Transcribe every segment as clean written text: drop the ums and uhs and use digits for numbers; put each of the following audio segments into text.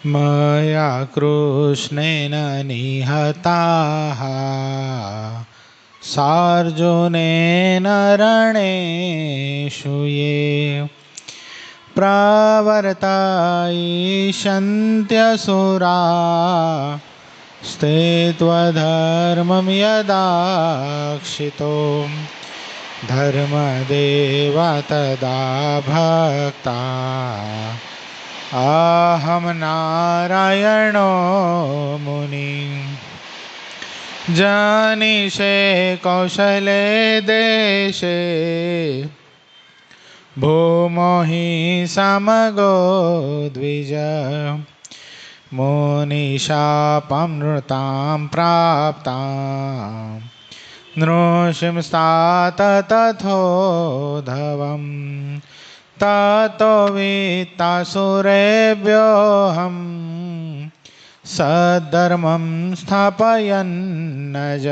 मया कृष्णेन निहताः सार्जुनेन रणेषु ये प्रवर्तयिष्यन्त्यसुरा स्ते त्वधर्मं यदाक्षितो धर्मदेव तदा भक्ता अहं नारायणो मुनि जनिषे कौशले देशे भूमो हि समगो द्विज मुनिशापमृतां प्राप्तां नृसिंस्तात तथोधवम् ततो वित्तासुरेभ्योऽहं सद्धर्मं स्थापयन्नज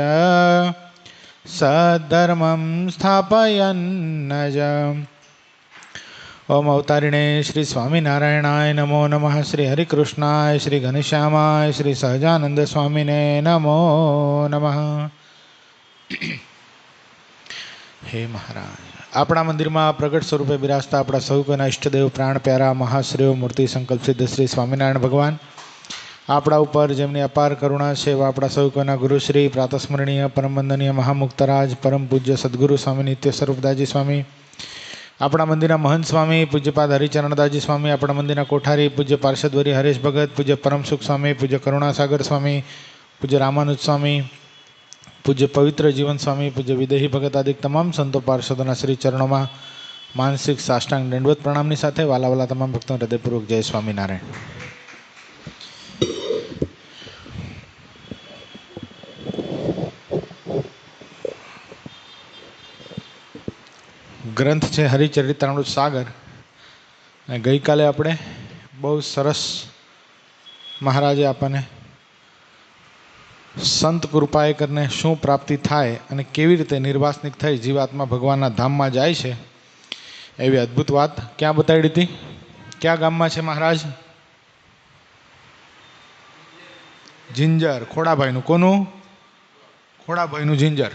ओम अवतारिणे श्री स्वामीनारायणाय नमो नमः। श्री हरिकृष्णाय श्री घनश्यामाय श्री सहजानंद स्वामीने नमो नमः। हे महाराज, આપણા મંદિરમાં પ્રગટ સ્વરૂપે બિરાજતા આપણા સૌ કોઈના ઇષ્ટદેવ પ્રાણ પ્યારા મહાશ્રેયો મૂર્તિ સંકલ્પ સિદ્ધ શ્રી સ્વામિનારાયણ ભગવાન આપણા ઉપર જેમની અપાર કરુણા છે એવા આપણા સૌ કોઈના ગુરુશ્રી પ્રાતસ્મરણીય પરમ વંદનીય મહામુક્તરાજ પરમ પૂજ્ય સદગુરુ સ્વામી નિત્ય સ્વરૂપદાસજી સ્વામી, આપણા મંદિરના મહંત સ્વામી પૂજ્યપાદ હરિચરણદાસજી સ્વામી, આપણા મંદિરના કોઠારી પૂજ્ય પાર્ષદવરી હરેશ ભગત, પૂજ્ય પરમસુખ સ્વામી, પૂજ્ય કરુણાસાગર સ્વામી, પૂજ્ય રામાનુજ સ્વામી, પૂજ્ય પવિત્ર જીવન સ્વામી, પૂજ્ય વિદેહી ભગત આદિ તમામ સંતો પાર્ષદોના શ્રી ચરણોમાં માનસિક સાષ્ટાંગ દંડવત પ્રણામની સાથે વાલાવાલા તમામ ભક્તો હૃદયપૂર્વક જય સ્વામિનારાયણ. ગ્રંથ છે હરિચરિત્રામૃત સાગર. અને ગઈકાલે આપણે બહુ સરસ મહારાજે આપણને સંત કૃપાએ કરીને શું પ્રાપ્તિ થાય અને કેવી રીતે નિર્વાસનિક થઈ જીવાત્મા ભગવાનના ધામમાં જાય છે એવી અદ્ભુત વાત ક્યાં બતાવી હતી? કયા ગામમાં છે મહારાજ? જિંજર. ખોડાભાઈનું. કોનું? ખોડાભાઈનું જિંજર.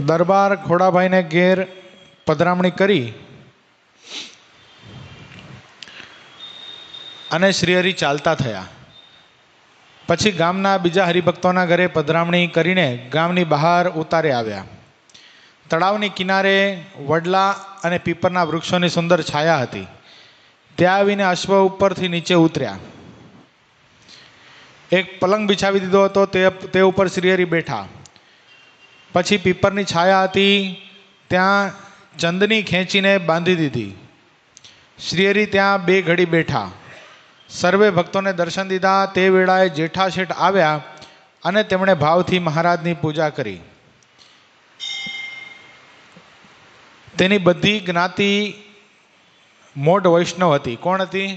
દરબાર ખોડાભાઈને ઘેર પધરામણી કરી અને શ્રીહરિ ચાલતા થયા. પછી ગામના બીજા હરિભક્તોના ઘરે પધરામણી કરીને ગામની બહાર ઉતારે આવ્યા. તળાવની કિનારે વડલા અને પીપરના વૃક્ષોની સુંદર છાયા હતી. ત્યાં આવીને અશ્વ ઉપરથી નીચે ઉતર્યા. એક પલંગ બિછાવી દીધો હતો, તે ઉપર શ્રીહરિ બેઠા. પછી પીપરની છાયા હતી, ત્યાં ચંદની ખેંચીને બાંધી દીધી. શ્રીહરિ ત્યાં બે ઘડી બેઠા. સર્વે ભક્તોને દર્શન દીધા. તે વેળાએ જેઠા શેઠ આવ્યા અને તેમણે ભાવથી મહારાજની પૂજા કરી. તેની બધી જ્ઞાતિ મોઢ વૈષ્ણવ હતી. કોણ હતી?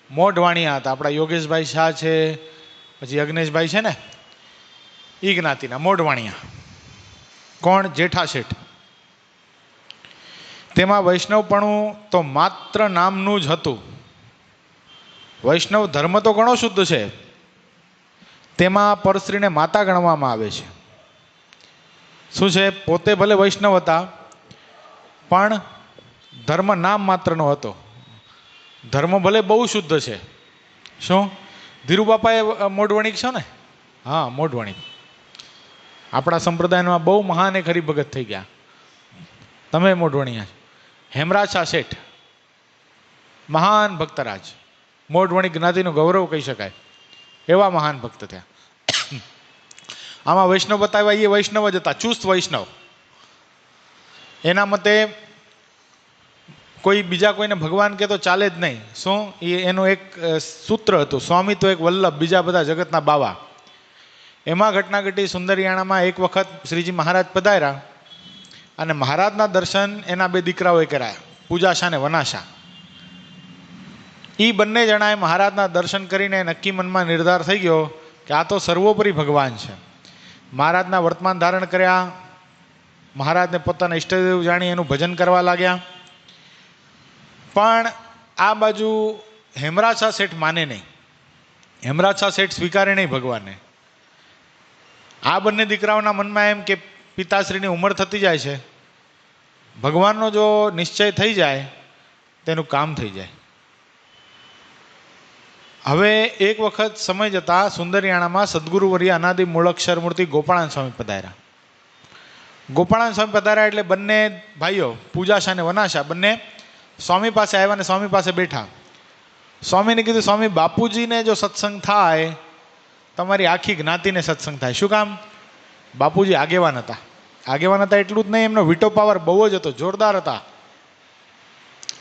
મોઢવાણિયા હતા. આપણા યોગેશભાઈ શાહ છે, પછી યજ્ઞેશભાઈ છે ને, એ જ્ઞાતિના મોઢવાણિયા. કોણ? જેઠા શેઠ. તેમાં વૈષ્ણવપણું તો માત્ર નામનું જ હતું. વૈષ્ણવ ધર્મ તો ઘણો શુદ્ધ છે, તેમાં પરસ્ત્રીને માતા ગણવામાં આવે છે. શું છે? પોતે ભલે વૈષ્ણવ હતા પણ ધર્મ નામ માત્રનો હતો. ધર્મ ભલે બહુ શુદ્ધ છે. શું? ધીરુબાપાએ મોઢવણિક છો ને? હા, મોઢવણિક. આપણા સંપ્રદાયમાં બહુ મહાન એક હરિભગત થઈ ગયા. તમે મોઢવણિયા. હેમરાજ શાહ શેઠ મહાન ભક્તરાજ, મોઢવણિક જ્ઞાતિનું ગૌરવ કહી શકાય એવા મહાન ભક્ત થયા. આમાં વૈષ્ણવ બતાવ્યા, એ વૈષ્ણવ જ હતા, ચુસ્ત વૈષ્ણવ. એના મતે કોઈ બીજા કોઈને ભગવાન કે તો ચાલે જ નહીં. શું? એનું એક સૂત્ર હતું, સ્વામી તો એક વલ્લભ, બીજા બધા જગતના બાવા. એમાં ઘટના ઘટી સુંદરિયાણામાં એક વખત શ્રીજી મહારાજ પધાર્યા અને મહારાજના દર્શન એના બે દીકરાઓએ કરાયા, પૂજાશા ને વનાશા. એ બંને જણાએ મહારાજના દર્શન કરીને નક્કી મનમાં નિર્ધાર થઈ ગયો કે આ તો સર્વોપરી ભગવાન છે. મહારાજના વર્તમાન ધારણ કર્યા, મહારાજને પોતાના ઈષ્ટદેવ જાણી એનું ભજન કરવા લાગ્યા. પણ આ બાજુ હેમરાજ શાહ શેઠ માને નહીં, હેમરાજ શાહ શેઠ સ્વીકારે નહીં ભગવાનને. આ બંને દીકરાઓના મનમાં એમ કે પિતાશ્રીની ઉંમર થતી જાય છે, ભગવાનનો જો નિશ્ચય થઈ જાય તેનું કામ થઈ જાય. હવે એક વખત સમય જતાં સુંદરિયાણામાં સદગુરુવર્ય અનાદિ મૂળક્ષર મૂર્તિ ગોપાળાન સ્વામી પધાર્યા. ગોપાળાન સ્વામી પધાર્યા એટલે બંને ભાઈઓ પૂજાશા અને વનાશા બંને સ્વામી પાસે આવ્યા અને સ્વામી પાસે બેઠા. સ્વામીને કીધું, સ્વામી બાપુજીને જો સત્સંગ થાય, તમારી આખી જ્ઞાતિને સત્સંગ થાય. શું કામ? બાપુજી આગેવાન હતા. આગેવાન હતા એટલું જ નહીં, એમનો વિટો પાવર બહુ જ હતો, જોરદાર હતા,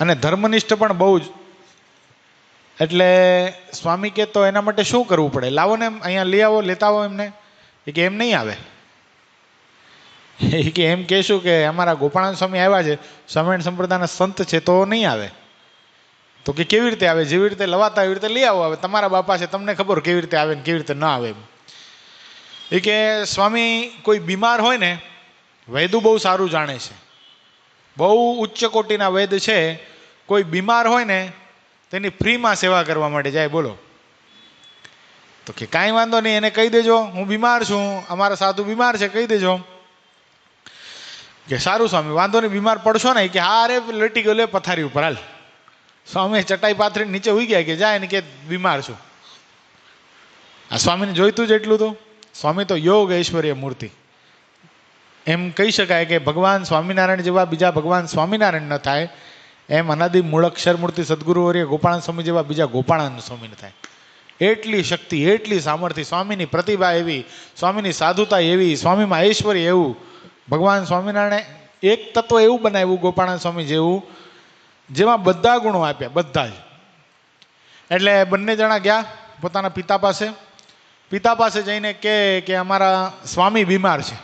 અને ધર્મનિષ્ઠ પણ બહુ જ. એટલે સ્વામી કે તો એના માટે શું કરવું પડે? લાવો ને અહીંયા લઈ આવો, લેતા આવો એમને. એ કે એમ નહીં આવે. એ કે એમ કહેશું કે અમારા ગોપાળાન સ્વામી આવ્યા છે, સ્વામિનારાયણ સંપ્રદાયના સંત છે, તો નહીં આવે. તો કે કેવી રીતે આવે? જેવી રીતે લવાતા એવી રીતે લઈ આવો. હવે તમારા બાપા છે, તમને ખબર કેવી રીતે આવે ને કેવી રીતે ન આવે. એ કે સ્વામી કોઈ બીમાર હોય ને, વૈદું બહુ સારું જાણે છે, બહુ ઉચ્ચ કોટીના વૈદ છે, કોઈ બીમાર હોય ને તેની ફ્રીમાં સેવા કરવા માટે જાય. બોલો. તો કે કાંઈ વાંધો નહીં, એને કહી દેજો હું બીમાર છું, અમારા સાધુ બીમાર છે, કહી દેજો. કે સારું સ્વામી, વાંધો નહીં, બીમાર પડશો ને? કે હા, અરે લેટી ગયો, લે પથારી ઉપર હાલ. સ્વામી ચટાઈ પાથરી નીચે ઉઈ ગયા કે જાય ને કે બીમાર છું. આ સ્વામીને જોઈતું જ એટલું તો. સ્વામી તો યોગ ઐશ્વર્ય મૂર્તિ. એમ કહી શકાય કે ભગવાન સ્વામિનારાયણ જેવા બીજા ભગવાન સ્વામિનારાયણ ન થાય, એમ અનાદિ મૂળક્ષર મૂર્તિ સદગુરુવર્ય ગોપાળાન સ્વામી જેવા બીજા ગોપાળાન સ્વામી ન થાય. એટલી શક્તિ, એટલી સામર્થ્ય, સ્વામીની પ્રતિભા એવી, સ્વામીની સાધુતા એવી, સ્વામીમાં ઐશ્વર્ય એવું. ભગવાન સ્વામિનારાયણે એક તત્વ એવું બનાવ્યું ગોપાળાન સ્વામી જેવું, જેમાં બધા ગુણો આપ્યા, બધા જ. એટલે બંને જણા ગયા પોતાના પિતા પાસે. પિતા પાસે જઈને કે અમારા સ્વામી બીમાર છે,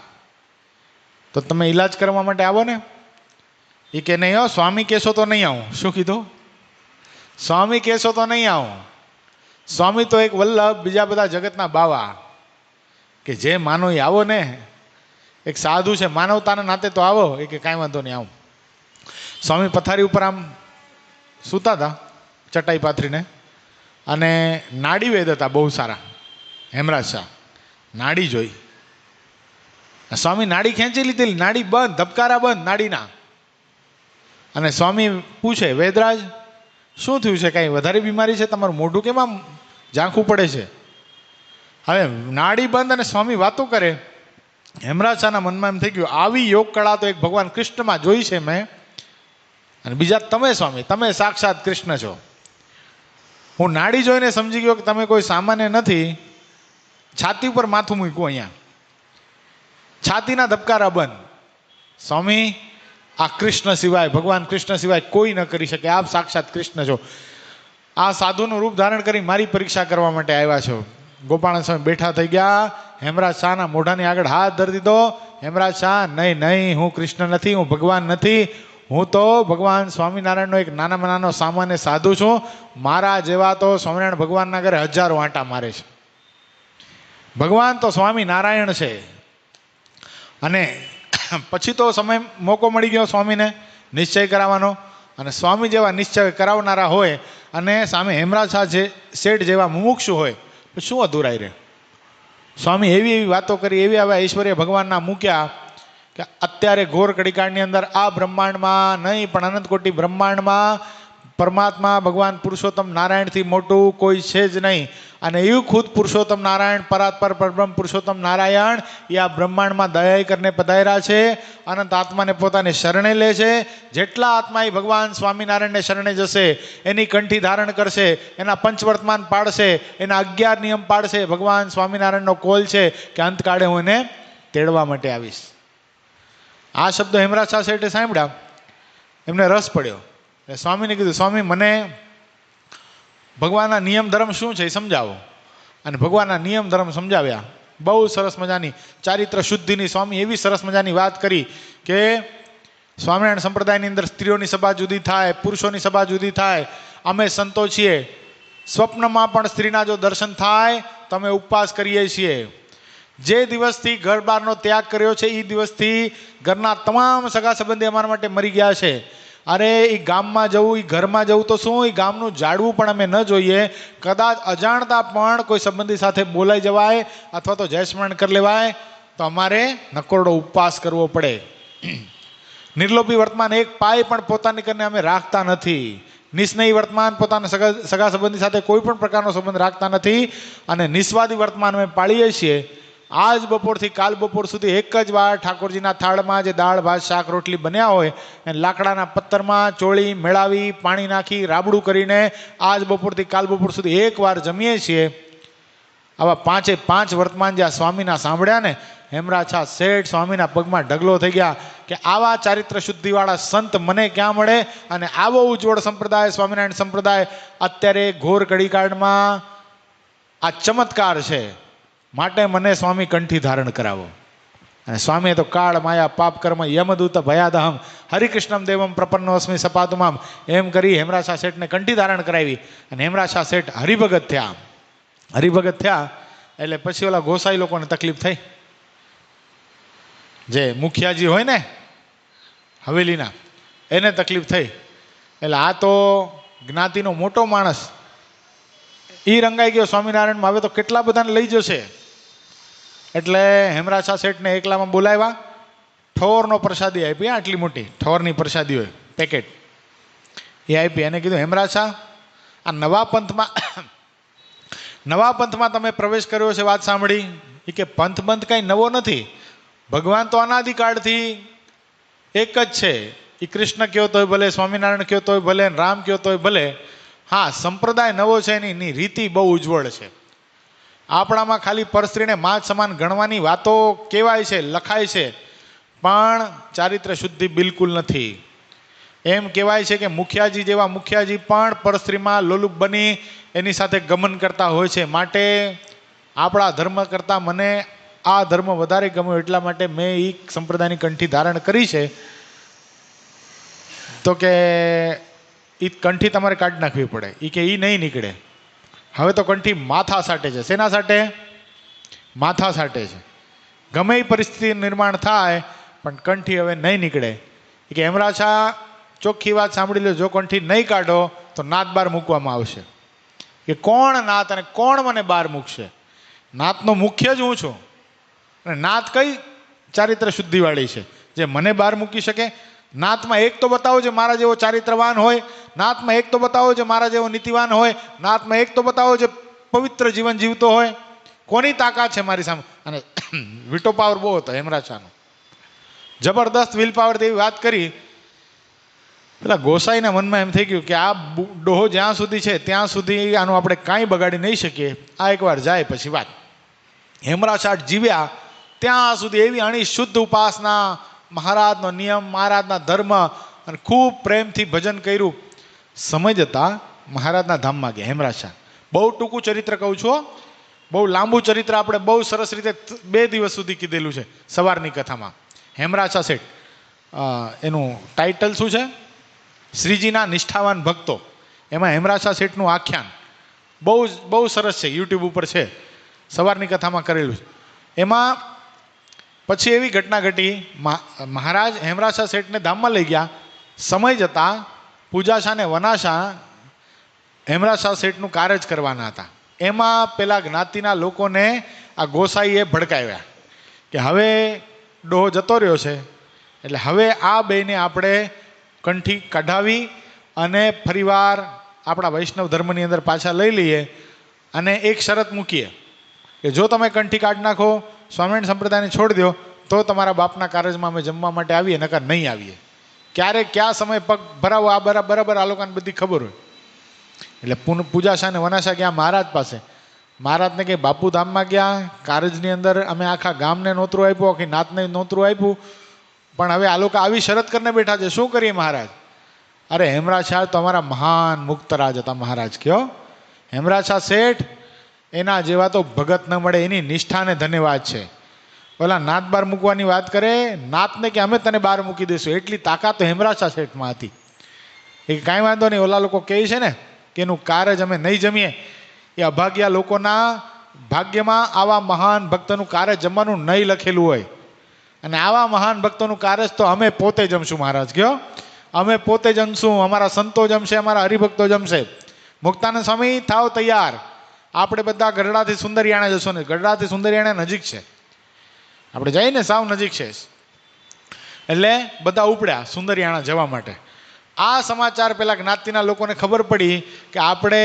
તો તમે ઈલાજ કરવા માટે આવો ને. એ કે નહીં હો, સ્વામી કહેશો તો નહીં આવું. શું કીધું? સ્વામી કહેશો તો નહીં આવું. સ્વામી તો એક વલ્લભ, બીજા બધા જગતના બાવા, કે જે માનો એ આવો ને. એક સાધુ છે, માનવતાના નાતે તો આવો. એ કે કાંઈ વાંધો નહીં, આવું. સ્વામી પથારી ઉપર આમ સૂતા હતા ચટાઈ પાથરીને, અને નાડી વેદ હતા બહુ સારા. હેમરાજ શાહ નાડી જોઈ, સ્વામી નાડી ખેંચી લીધેલી, નાડી બંધ, ધબકારા બંધ નાડીના. અને સ્વામી પૂછે, વેદરાજ શું થયું છે? કાંઈ વધારે બીમારી છે? તમારું મોઢું કેમ આમ ઝાંખું પડે છે? હવે નાડી બંધ અને સ્વામી વાતો કરે. હેમરાજ શાહના મનમાં એમ થઈ ગયું, આવી યોગ કળા તો એક ભગવાન કૃષ્ણમાં જોઈ છે મેં, અને બીજા તમે સ્વામી, તમે સાક્ષાત કૃષ્ણ છો. હું નાડી જોઈને સમજી ગયો કે તમે કોઈ સામાન્ય નથી. છાતી ઉપર માથું મૂક્યું, અહીંયા છાતીના ધબકારા બંધ. સ્વામી, આ કૃષ્ણ સિવાય, ભગવાન કૃષ્ણ સિવાય કોઈ ન કરી શકે, આપ સાક્ષાત કૃષ્ણ છો. આ સાધુનું રૂપ ધારણ કરી મારી પરીક્ષા કરવા માટે આવ્યા છો. ગોપાળાન સ્વામી બેઠા થઈ ગયા. હેમરાજ શાહના મોઢાની આગળ હાથ ધરી દીધો. હેમરાજ શાહ, નહીં નહીં, હું કૃષ્ણ નથી, હું ભગવાન નથી, હું તો ભગવાન સ્વામિનારાયણનો એક નાનામાં નાનો સામાન્ય સાધુ છું. મારા જેવા તો સ્વામિનારાયણ ભગવાનના ઘરે હજારો આંટા મારે છે. ભગવાન તો સ્વામિનારાયણ છે. અને પછી તો સમય મોકો મળી ગયો સ્વામીને નિશ્ચય કરાવવાનો, અને સ્વામી જેવા નિશ્ચય કરાવનારા હોય અને સામે હેમરાજ શાહ શેઠ જેવા મુમુક્ષુ હોય, તો શું અધૂરાઈ રહે? સ્વામી એવી એવી વાતો કરી, એવી આવા ઐશ્વર્ય ભગવાનના મૂક્યા કે અત્યારે ઘોર કડીકાળની અંદર આ બ્રહ્માંડમાં નહીં પણ અનંતકોટી બ્રહ્માંડમાં પરમાત્મા ભગવાન પુરુષોત્તમ નારાયણથી મોટું કોઈ છે જ નહીં. અને એવું ખુદ પુરુષોત્તમ નારાયણ, પરાત્પર પરબ્રહ્મ પુરુષોત્તમ નારાયણ એ આ બ્રહ્માંડમાં દયા કરીને પધાર્યા છે. અનંત આત્માને પોતાને શરણે લે છે. જેટલા આત્મા એ ભગવાન સ્વામિનારાયણને શરણે જશે, એની કંઠી ધારણ કરશે, એના પંચવર્તમાન પાડશે, એના 11 નિયમ પાડશે, ભગવાન સ્વામિનારાયણનો કોલ છે કે અંતકાળે હું એને તેડવા માટે આવીશ. આ શબ્દો હેમરાજ શાહ શેઠે સાંભળ્યા, એમને રસ પડ્યો. સ્વામીને કીધું, સ્વામી મને ભગવાનના નિયમ ધર્મ શું છે એ સમજાવો. અને ભગવાનના નિયમ ધર્મ સમજાવ્યા. બહુ સરસ મજાની ચારિત્ર શુદ્ધિની સ્વામી એવી સરસ મજાની વાત કરી કે સ્વામિનારાયણ સંપ્રદાયની અંદર સ્ત્રીઓની સભા જુદી થાય, પુરુષોની સભા જુદી થાય. અમે સંતો છીએ, સ્વપ્નમાં પણ સ્ત્રીના જો દર્શન થાય તો અમે ઉપવાસ કરીએ છીએ. જે દિવસથી ઘર બહારનો ત્યાગ કર્યો છે એ દિવસથી ઘરના તમામ સગા સંબંધી અમારા માટે મરી ગયા છે. અરે એ ગામમાં જવું, એ ઘરમાં જવું તો શું, એ ગામનું જાળવું પણ અમે ન જોઈએ. કદાચ અજાણતા પણ કોઈ સંબંધી સાથે બોલાઈ જવાય અથવા તો જયસ્મરણ કરી લેવાય તો અમારે નકોરડો ઉપવાસ કરવો પડે. નિર્લોભી વર્તમાન એક પાય પણ પોતાની કરીને અમે રાખતા નથી. નિસ્નેહી વર્તમાન પોતાના સગા સંબંધી સાથે કોઈ પણ પ્રકારનો સંબંધ રાખતા નથી. અને નિસ્વાદી વર્તમાન અમે પાળીએ છીએ. આજ બપોરથી કાલ બપોર સુધી એક જ વાર ઠાકોરજીના થાળમાં જે દાળ ભાત શાક રોટલી બન્યા હોય એને લાકડાના પત્તરમાં ચોળી મેળાવી પાણી નાખી રાબડું કરીને આજ બપોરથી કાલ બપોર સુધી એક વાર જમીએ છીએ. આવા 5 વર્તમાન જે આ સ્વામીના સાંભળ્યા ને, હેમરાછા શેઠ સ્વામીના પગમાં ઢગલો થઈ ગયા કે આવા ચારિત્ર શુદ્ધિવાળા સંત મને ક્યાં મળે. અને આવો ઉજ્જવળ સંપ્રદાય સ્વામિનારાયણ સંપ્રદાય અત્યારે ઘોર કડીકાળમાં આ ચમત્કાર છે. માટે મને સ્વામી કંઠી ધારણ કરાવો. અને સ્વામીએ તો કાળ માયા પાપ કર્મ યમદૂત ભયાદહમ હરિકૃષ્ણમ દેવમ પ્રપન્નોસ્મી સપાતુમામ એમ કરી હેમરાછા શેઠને કંઠી ધારણ કરાવી. અને હેમરાછા શેઠ હરિભગત થયા. હરિભગત થયા એટલે પછી ઓલા ગોસાઈ લોકોને તકલીફ થઈ. જે મુખિયાજી હોય ને હવેલીના, એને તકલીફ થઈ. એટલે આ તો જ્ઞાતિનો મોટો માણસ એ રંગાઈ ગયો સ્વામિનારાયણમાં, હવે તો કેટલા બધાને લઈ જશે. એટલે હેમરાછા શેઠને એકલામાં બોલાવ્યા. ઠોરનો પ્રસાદી આપી, આટલી મોટી ઠોરની પ્રસાદી હોય પેકેટ, એ આપી. એને કીધું હેમરાછા, આ નવા પંથમાં તમે પ્રવેશ કર્યો છે વાત સાંભળી. એ કે પંથ બંથ કાંઈ નવો નથી, ભગવાન તો અનાદિકાળથી એક જ છે. એ કૃષ્ણ કયો તોય ભલે, સ્વામિનારાયણ કયો તોય ભલે, રામ કયો તોય ભલે. હા, સંપ્રદાય નવો છે એની રીતિ બહુ ઉજ્જવળ છે. આપણામાં ખાલી પરસ્ત્રીને માં સમાન ગણવાની વાતો કહેવાય છે, લખાય છે, પણ ચારિત્ર શુદ્ધિ બિલકુલ નથી. એમ કહેવાય છે કે મુખિયાજી જેવા મુખિયાજી પણ પરસ્ત્રીમાં લોલુપ બની એની સાથે ગમન કરતા હોય છે. માટે આપણા ધર્મ કરતાં મને આ ધર્મ વધારે ગમ્યો, એટલા માટે મેં એ સંપ્રદાયની કંઠી ધારણ કરી છે. તો કે એ કંઠી તમારે કાઢી નાખવી પડે. એ કે એ નહીં નીકળે. હવે તો કંઠી માથા સાટે છે. શેના સાટે? માથા સાટે છે. ગમે એ પરિસ્થિતિ નિર્માણ થાય પણ કંઠી હવે નહીં નીકળે. એ કે હેમરાછા ચોખ્ખી વાત સાંભળી લો, જો કંઠી નહીં કાઢો તો નાત બહાર મૂકવામાં આવશે. કે કોણ નાત અને કોણ મને બહાર મૂકશે? નાતનો મુખ્ય જ હું છું. અને નાત કઈ ચારિત્ર શુદ્ધિવાળી છે જે મને બહાર મૂકી શકે? નાતમાં એક તો બતાવો જે મારા જેવો ચારિત્રવાન હોય, નાતમાં એક તો બતાવો જે મારા જેવો નીતિવાન હોય, નાતમાં એક તો બતાવો જે પવિત્ર જીવન જીવતો હોય. કોની તાકાત છે મારી સામે? અને વિટો પાવર બહુ હતો હેમરાછાનો, જબરદસ્ત વિલ પાવર. એવી વાત કરી પેલા ગોસાઈના મનમાં એમ થઈ ગયું કે આ ડોહો જ્યાં સુધી છે ત્યાં સુધી આનું આપણે કાંઈ બગાડી નહીં શકીએ. આ એકવાર જાય પછી વાત. હેમરાછા જીવ્યા ત્યાં સુધી એવી અણી શુદ્ધ ઉપાસના, મહારાજનો નિયમ, મહારાજના ધર્મ, અને ખૂબ પ્રેમથી ભજન કર્યું. સમય જતા મહારાજના ધામમાં ગયા હેમરાછા. બહુ ટૂંકું ચરિત્ર કહું છું, બહુ લાંબુ ચરિત્ર આપણે બહુ સરસ રીતે 2 દિવસ સુધી કીધેલું છે સવારની કથામાં. હેમરાછા શેઠ, એનું ટાઇટલ શું છે? શ્રીજીના નિષ્ઠાવાન ભક્તો. એમાં હેમરાછા શેઠનું આખ્યાન બહુ સરસ છે, યુટ્યુબ ઉપર છે, સવારની કથામાં કરેલું છે. એમાં પછી એવી ઘટના ઘટી, મહારાજ હેમરાછા શેઠને ધામમાં લઈ ગયા. સમય જતાં પૂજાશા ને વનાશા હેમરાછા શેઠનું કાર્ય જ કરવાના હતા. એમાં પેલા જ્ઞાતિના લોકોને આ ગોસાઈએ ભડકાવ્યા કે હવે ડોહો જતો રહ્યો છે એટલે હવે આ બેને આપણે કંઠી કઢાવી અને ફરીવાર આપણા વૈષ્ણવ ધર્મની અંદર પાછા લઈ લઈએ. અને એક શરત મૂકીએ કે જો તમે કંઠી કાઢી નાખો, સ્વામિનારાયણ સંપ્રદાયને છોડી દો, તો તમારા બાપના કાર્યમાં અમે જમવા માટે આવીએ, નકર નહીં આવીએ. ક્યારે ક્યાં સમય પગ ભરાવો આ બરાબર આ લોકોને બધી ખબર હોય. એટલે પૂજાશા ને વનાશા ગયા મહારાજ પાસે. મહારાજને કે બાપુ ધામમાં ગયા, કારજની અંદર અમે આખા ગામને નોતરું આપ્યું, આખી નાતને નોતરું આપ્યું, પણ હવે આ લોકો આવી શરત કરીને બેઠા છે, શું કરીએ મહારાજ? અરે હેમરાછા તો અમારા મહાન મુક્તરાજ હતા મહારાજ. કયો હેમરાછા શેઠ, એના જેવા તો ભગત ન મળે, એની નિષ્ઠાને ધન્યવાદ છે. ઓલા નાત બહાર મૂકવાની વાત કરે, નાતને કે અમે તને બહાર મૂકી દઈશું, એટલી તાકાત તો હેમરાછા શેઠમાં હતી. એ કાંઈ વાંધો નહીં, ઓલા લોકો કહે છે ને કે એનું કાર્ય જ અમે નહીં જમીએ, એ અભાગ્યા લોકોના ભાગ્યમાં આવા મહાન ભક્તનું કાર્ય જમવાનું નહીં લખેલું હોય, અને આવા મહાન ભક્તોનું કાર્ય તો અમે પોતે જમશું. મહારાજ કયો અમે પોતે જમશું, અમારા સંતો જમશે, અમારા હરિભક્તો જમશે. મુક્તાનંદ સ્વામી થાવ તૈયાર, આપણે બધા ગઢડાથી સુંદરિયાણા જશો ને. ગઢડાથી સુંદરિયાણા નજીક છે, આપણે જઈએ ને સાવ નજીક છે. એટલે બધા ઉપડ્યા સુંદરિયાણા જવા માટે. આ સમાચાર પેલા જ્ઞાતિના લોકોને ખબર પડી કે આપણે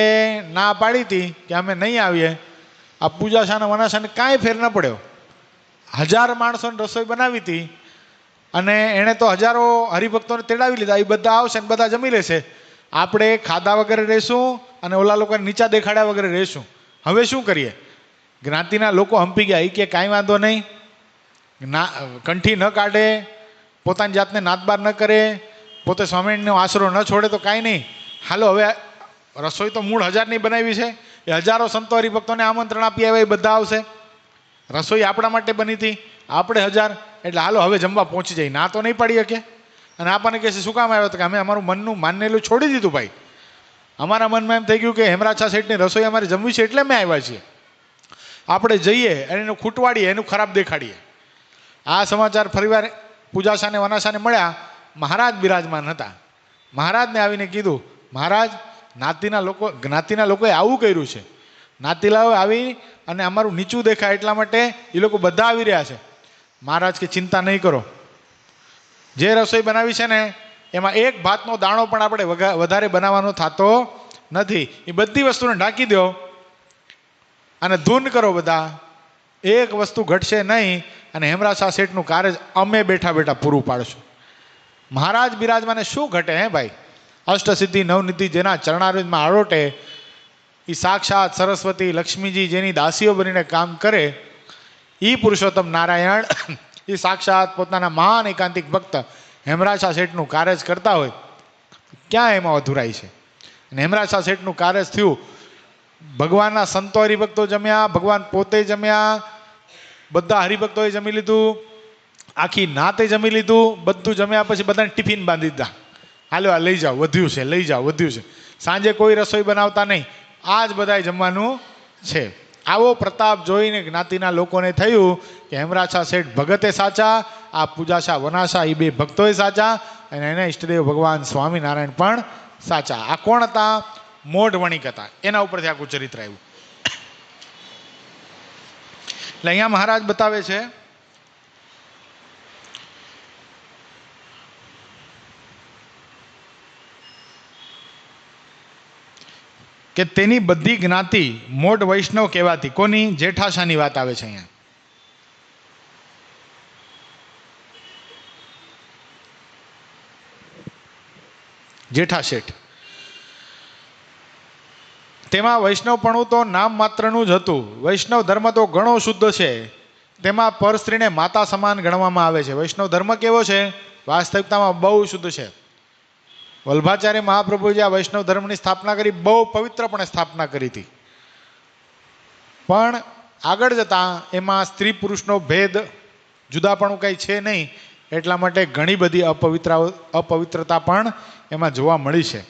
ના પાડી હતી કે અમે નહીં આવીએ. આ પૂજાશાના વનાશાને કાંઈ ફેર ન પડ્યો. 1000 માણસોને રસોઈ બનાવી હતી અને એણે તો હજારો હરિભક્તોને તેડાવી લીધા. એ બધા આવશે ને બધા જમી લેશે, આપણે ખાધા વગેરે રહેશું અને ઓલા લોકોને નીચા દેખાડ્યા વગેરે રહેશું. હવે શું કરીએ? જ્ઞાતિના લોકો હંપી ગયા. એ કે કાંઈ વાંધો નહીં, કંઠી ન કાઢે, પોતાની જાતને નાતબાર ન કરે, પોતે સ્વામિનારાયણનો આશરો ન છોડે તો કાંઈ નહીં. હાલો હવે રસોઈ તો મૂળ 1000ની બનાવી છે, એ હજારો સંતો હરિભક્તોને આમંત્રણ આપી આવ્યા, એ બધા આવશે. રસોઈ આપણા માટે બની હતી, આપણે 1000, એટલે હાલો હવે જમવા પહોંચી જાય. ના તો નહીં પાડી શકે. અને આપણને કહે છે શું કામ આવ્યો? તો કે અમે અમારું મનનું માનેલું છોડી દીધું ભાઈ. અમારા મનમાં એમ થઈ ગયું કે હેમરાછા શેઠની રસોઈ અમારે જમવી છે એટલે અમે આવ્યા છીએ. આપણે જઈએ અને એનું ખૂટવાડીએ, એનું ખરાબ દેખાડીએ. આ સમાચાર ફરીવાર પૂજાશાને વનાશાને મળ્યા. મહારાજ બિરાજમાન હતા. મહારાજને આવીને કીધું, મહારાજ જ્ઞાતિના લોકોએ આવું કર્યું છે. જ્ઞાતિલાઓ આવી અને અમારું નીચું દેખાય એટલા માટે એ લોકો બધા આવી રહ્યા છે. મહારાજ કે ચિંતા નહીં કરો, જે રસોઈ બનાવી છે ને એમાં એક ભાતનો દાણો પણ આપણે વધારે બનાવવાનો થતો નથી. એ બધી વસ્તુને ઢાંકી દો અને ધૂન કરો બધા, એક વસ્તુ ઘટશે નહીં. અને હેમરાછા શેઠનું કાર્ય અમે બેઠા બેઠા પૂરું પાડશું. મહારાજ બિરાજમાને શું ઘટે હે ભાઈ? અષ્ટસિદ્ધિ નવનિધિ જેના ચરણારવિંદમાં આરોટે, એ સાક્ષાત સરસ્વતી લક્ષ્મીજી જેની દાસીઓ બનીને કામ કરે, એ પુરુષોત્તમ નારાયણ એ સાક્ષાત પોતાના મહાન એકાંતિક ભક્ત હેમરાછા શેઠનું કાર્ય જ કરતા હોય, ક્યાં એમાં અધૂરાઈ છે? અને હેમરાછા શેઠનું કાર્ય થયું. ભગવાનના સંતો હરિભક્તો જમ્યા, ભગવાન પોતે જમ્યા, બધા હરિભક્તોએ જમી લીધું, આખી નાતે જમી લીધું. બધું જમ્યા પછી બધાને ટિફિન બાંધી દીધા. હાલો આ લઈ જાઓ, વધ્યું છે, લઈ જાઓ, વધ્યું છે. સાંજે કોઈ રસોઈ બનાવતા નહીં, આ જ બધાએ જમવાનું છે. આવો પ્રતાપ જોઈને જ્ઞાતિના લોકોને થયું કે હેમરાછા શેઠ ભગતે સાચા, આ પૂજાશા વનાશા એ બે ભક્તોએ સાચા, અને એના ઈષ્ટદેવ ભગવાન સ્વામિનારાયણ પણ સાચા. આ કોણ હતા? મોઢ વણિક હતા. એના ઉપરથી આખું ચરિત્ર આવ્યું. એટલે અહીંયા મહારાજ બતાવે છે કે તેની બધી જ્ઞાતિ મોઢ વૈષ્ણવ કહેવાતી. કોની? જેઠાશાની વાત આવે છે અહીંયા. જેઠા શેઠ, તેમાં વૈષ્ણવપણું તો નામ માત્રનું જ હતું. વૈષ્ણવ ધર્મ તો ઘણો શુદ્ધ છે, તેમાં પરસ્ત્રીને માતા સમાન ગણવામાં આવે છે. વૈષ્ણવ ધર્મ કેવો છે? વાસ્તવિકતામાં બહુ શુદ્ધ છે. વલ્ભાચાર્ય મહાપ્રભુએ આ વૈષ્ણવ ધર્મની સ્થાપના કરી, બહુ પવિત્રપણે સ્થાપના કરી હતી. પણ આગળ જતાં એમાં સ્ત્રી પુરુષનો ભેદ જુદાપણું કંઈ છે નહીં, એટલા માટે ઘણી બધી અપવિત્રતા પણ એમાં જોવા મળી છે.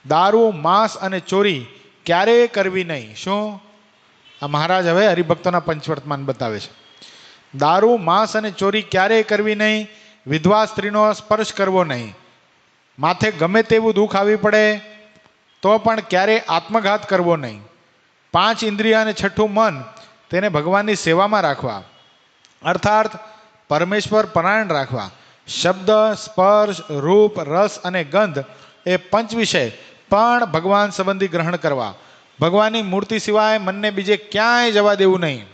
દારૂ, માંસ અને ચોરી ક્યારેય કરવી નહીં. શું? આ મહારાજ હવે હરિભક્તોના પંચવર્તમાન બતાવે છે. દારૂ, માંસ અને ચોરી ક્યારેય કરવી નહીં. વિધવા સ્ત્રીનો સ્પર્શ કરવો નહીં. માથે ગમે તેવું દુઃખ આવી પડે તો પણ ક્યારેય આત્મઘાત કરવો નહીં. 5 ઇન્દ્રિય અને છઠ્ઠું મન તેને ભગવાનની સેવામાં રાખવા, અર્થાત પરમેશ્વર પરાયણ રાખવા. શબ્દ, સ્પર્શ, રૂપ, રસ અને ગંધ એ 5 વિષય પણ ભગવાન સંબંધી ગ્રહણ કરવા. ભગવાનની મૂર્તિ સિવાય મનને બીજે ક્યાંય જવા દેવું નહીં.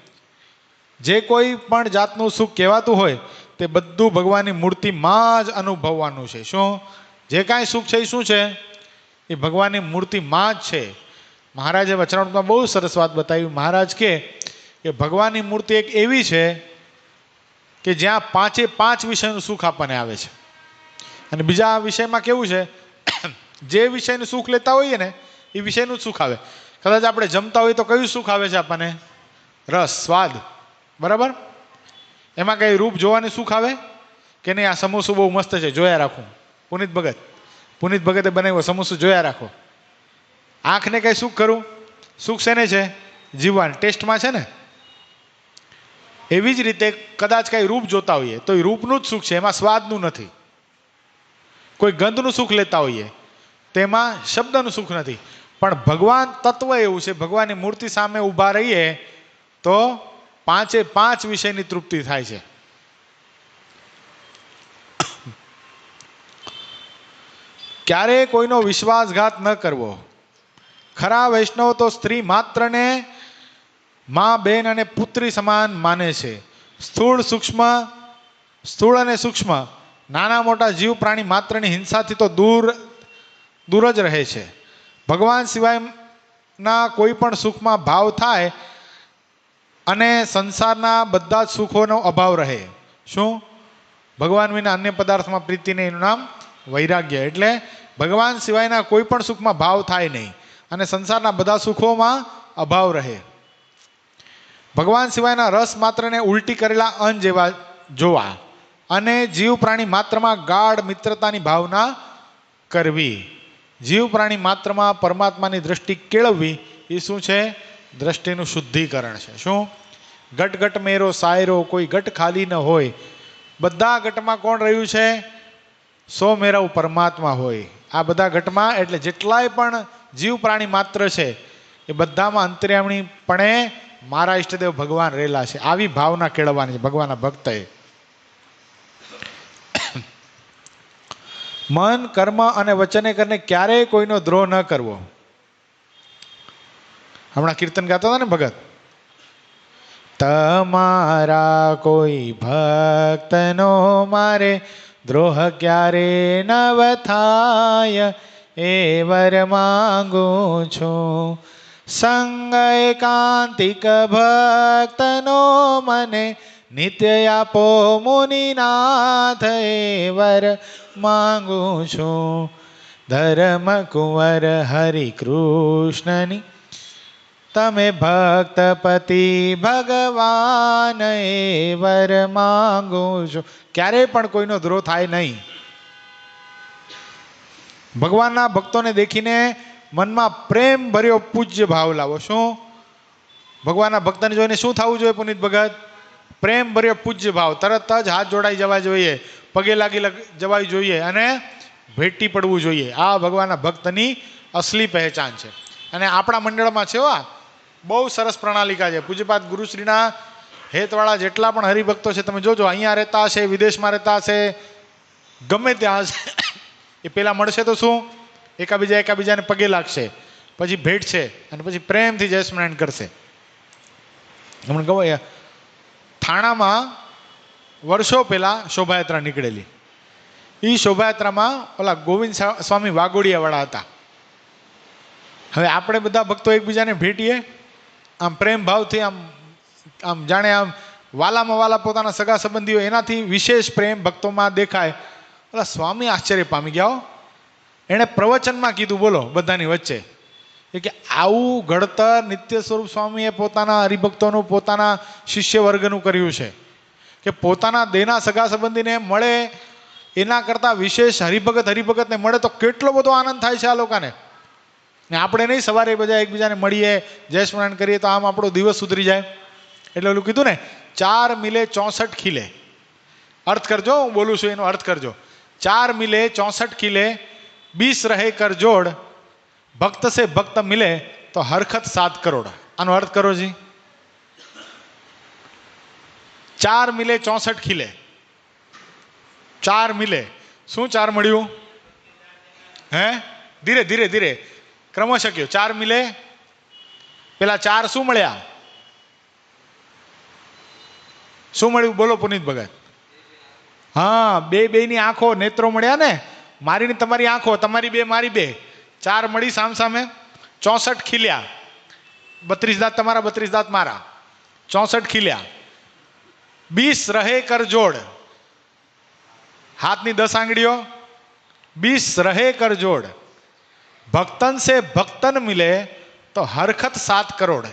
જે કોઈ પણ જાતનું સુખ કહેવાતું હોય તે બધું ભગવાનની મૂર્તિમાં જ અનુભવવાનું છે. શું? જે કાંઈ સુખ છે એ શું છે? એ ભગવાનની મૂર્તિમાં જ છે. મહારાજે વચનામૃતમાં બહુ સરસ વાત બતાવી. મહારાજ કે ભગવાનની મૂર્તિ એક એવી છે કે જ્યાં 5 વિષયનું સુખ આપણને આવે છે. અને બીજા વિષયમાં કેવું છે? જે વિષયનું સુખ લેતા હોઈએ ને એ વિષયનું સુખ આવે. કદાચ આપણે જમતા હોઈએ તો કયું સુખ આવે છે આપણને? રસ, સ્વાદ, બરાબર? એમાં કઈ રૂપ જોવાની સુખ આવે કે નહીં? આ સમોસું બહુ મસ્ત છે, જોયા રાખું. પુનિત ભગતે બનાવ્યો સમોસું, જોયા રાખો. આંખને કઈ સુખ કરું? સુખ શેને છે? જીવવાની ટેસ્ટમાં છે ને, એવી જ રીતે કદાચ કાંઈ રૂપ જોતા હોઈએ તો એ રૂપનું જ સુખ છે, એમાં સ્વાદનું નથી. કોઈ ગંધનું સુખ લેતા હોઈએ તેમાં શબ્દનું સુખ નથી. પણ ભગવાન તત્વ એવું છે, ભગવાનની મૂર્તિ સામે ઊભા રહીએ તો પાંચે પાંચ વિષયની તૃપ્તિ થાય છે. ક્યારેય કોઈનો વિશ્વાસઘાત ન કરવો. ખરા વૈષ્ણવ તો સ્ત્રી માત્રને માં, બેન અને પુત્રી સમાન માને છે. સ્થૂળ અને સૂક્ષ્મ નાના મોટા જીવ પ્રાણી માત્રની હિંસાથી તો દૂર જ રહે છે. ભગવાન સિવાયના કોઈ પણ સુખમાં ભાવ થાય અને સંસારના બધા જ સુખોનો અભાવ રહે. શું? ભગવાન વિના અન્ય પદાર્થમાં પ્રીતિને એનું નામ વૈરાગ્ય. એટલે ભગવાન સિવાયના કોઈ પણ સુખમાં ભાવ થાય નહીં અને સંસારના બધા સુખોમાં અભાવ રહે. ભગવાન સિવાયના રસ માત્રને ઉલટી કરેલા અન્ન જેવા જોવા અને જીવ પ્રાણી માત્રમાં ગાઢ મિત્રતાની ભાવના કરવી. જીવ પ્રાણી માત્રમાં પરમાત્માની દ્રષ્ટિ કેળવવી એ શું છે? દ્રષ્ટિનું શુદ્ધિકરણ છે. શું? ઘટ ઘટ મેરો સાયરો, કોઈ ઘટ ખાલી ન હોય. બધા ઘટમાં કોણ રહ્યું છે? સો મેરાવ પરમાત્મા હોય. આ બધા ઘટમાં એટલે જેટલાય પણ જીવ પ્રાણી માત્ર છે એ બધામાં અંતર્યામીપણે મારા ઈષ્ટદેવ ભગવાન રહેલા છે. આવી ભાવના કેળવવાની છે ભગવાનના ભક્તએ. મન, કર્મ અને વચને કરીને ક્યારેય કોઈનો દ્રોહ ન કરવો. હમણાં કીર્તન ગાતા હતા ને ભગત, તમારા કોઈ ભક્તનો મારે દ્રોહ ક્યારે નવ થાય, એ વર માંગુ છું. સંગ એકાંતિક ભક્તનો મને નિત્ય આપો મુનિનાથ, એ વર માંગુ છું. ધર્મ કુંવર હરિ કૃષ્ણની તમે ભક્તપતિ ભગવાન, એ વર માંગુ છું. ક્યારેય પણ કોઈનો દ્રોહ થાય નહીં. ભગવાનના ભક્તોને દેખીને મનમાં પ્રેમ ભર્યો પૂજ્ય ભાવ લાવો. શું? ભગવાનના ભક્તને જોઈને શું થવું જોઈએ પુનિત ભગત? પ્રેમ ભર્યો પૂજ્ય ભાવ. તરત જ હાથ જોડાઈ જવા જોઈએ, પગે લાગી જવાય જોઈએ અને ભેટી પડવું જોઈએ. આ ભગવાનના ભક્તની અસલી પહેચાન છે. અને આપણા મંડળમાં છે બહુ સરસ પ્રણાલિકા છે. પૂજ્યપાદ ગુરુશ્રીના હેતવાળા જેટલા પણ હરિભક્તો છે તમે જોજો, અહીંયા રહેતા હશે, વિદેશમાં રહેતા હશે, ગમે ત્યાં હશે, એ પેલા મળશે તો શું? એકાબીજાને પગે લાગશે, પછી ભેટ છે અને પછી પ્રેમથી જયસ્મરણ કરશે. હમણાં કહો, થાણામાં વર્ષો પહેલા શોભાયાત્રા નીકળેલી. એ શોભાયાત્રામાં ઓલા ગોવિંદ સ્વામી વાગોડિયાવાળા હતા. હવે આપણે બધા ભક્તો એકબીજાને ભેટીએ આમ પ્રેમ ભાવથી, આમ જાણે આમ વાલામાં વાલા પોતાના સગા સંબંધીઓ, એનાથી વિશેષ પ્રેમ ભક્તોમાં દેખાય. ઓલા સ્વામી આશ્ચર્ય પામી ગયા. એણે પ્રવચનમાં કીધું, બોલો, બધાની વચ્ચે, કે આવું ઘડતર નિત્ય સ્વરૂપ સ્વામીએ પોતાના હરિભક્તોનું, પોતાના શિષ્ય વર્ગનું કર્યું છે કે પોતાના દેહના સગા સંબંધીને મળે એના કરતાં વિશેષ હરિભગતને મળે તો કેટલો બધો આનંદ થાય છે આ લોકોને. ને આપણે નહીં સવારે બધા એકબીજાને મળીએ, જય સ્મરણ કરીએ તો આમ આપણો દિવસ સુધરી જાય. એટલે ઓલું કીધું ને, 4 મિલે 64 ખીલે. અર્થ કરજો, હું બોલું છું એનો અર્થ કરજો. 4 મિલે 64 ખીલે, 20 રહે કર જોડ, ભક્ત સે ભક્ત મિલે તો હરખત 7 કરોડ. આનો અર્થ કરો જી. 4 મિલે 64 ખીલે. 4 મિલે શું 4 મળ્યું? હે, ધીરે ધીરે ધીરે ક્રમશઃ કયો. 4 મિલે પેલા 4 શું મળ્યા? શું મળ્યું? બોલો પુનિત ભગત. હા, બેની આંખો, નેત્રો મળ્યા ને. મારી ને તમારી આંખો, તમારી બે મારી બે, 4 મળી સામ સામે, 64 ખીલ્યા. 32 દાંત તમારા, 32 દાંત મારા, 64 ખીલ્યા. 20 રહે કર જોડ, હાથની 10 આંગળીઓ, 20 રહે કર જોડ, ભક્તન સે ભક્તન મિલે તો હરખત 7 કરોડ.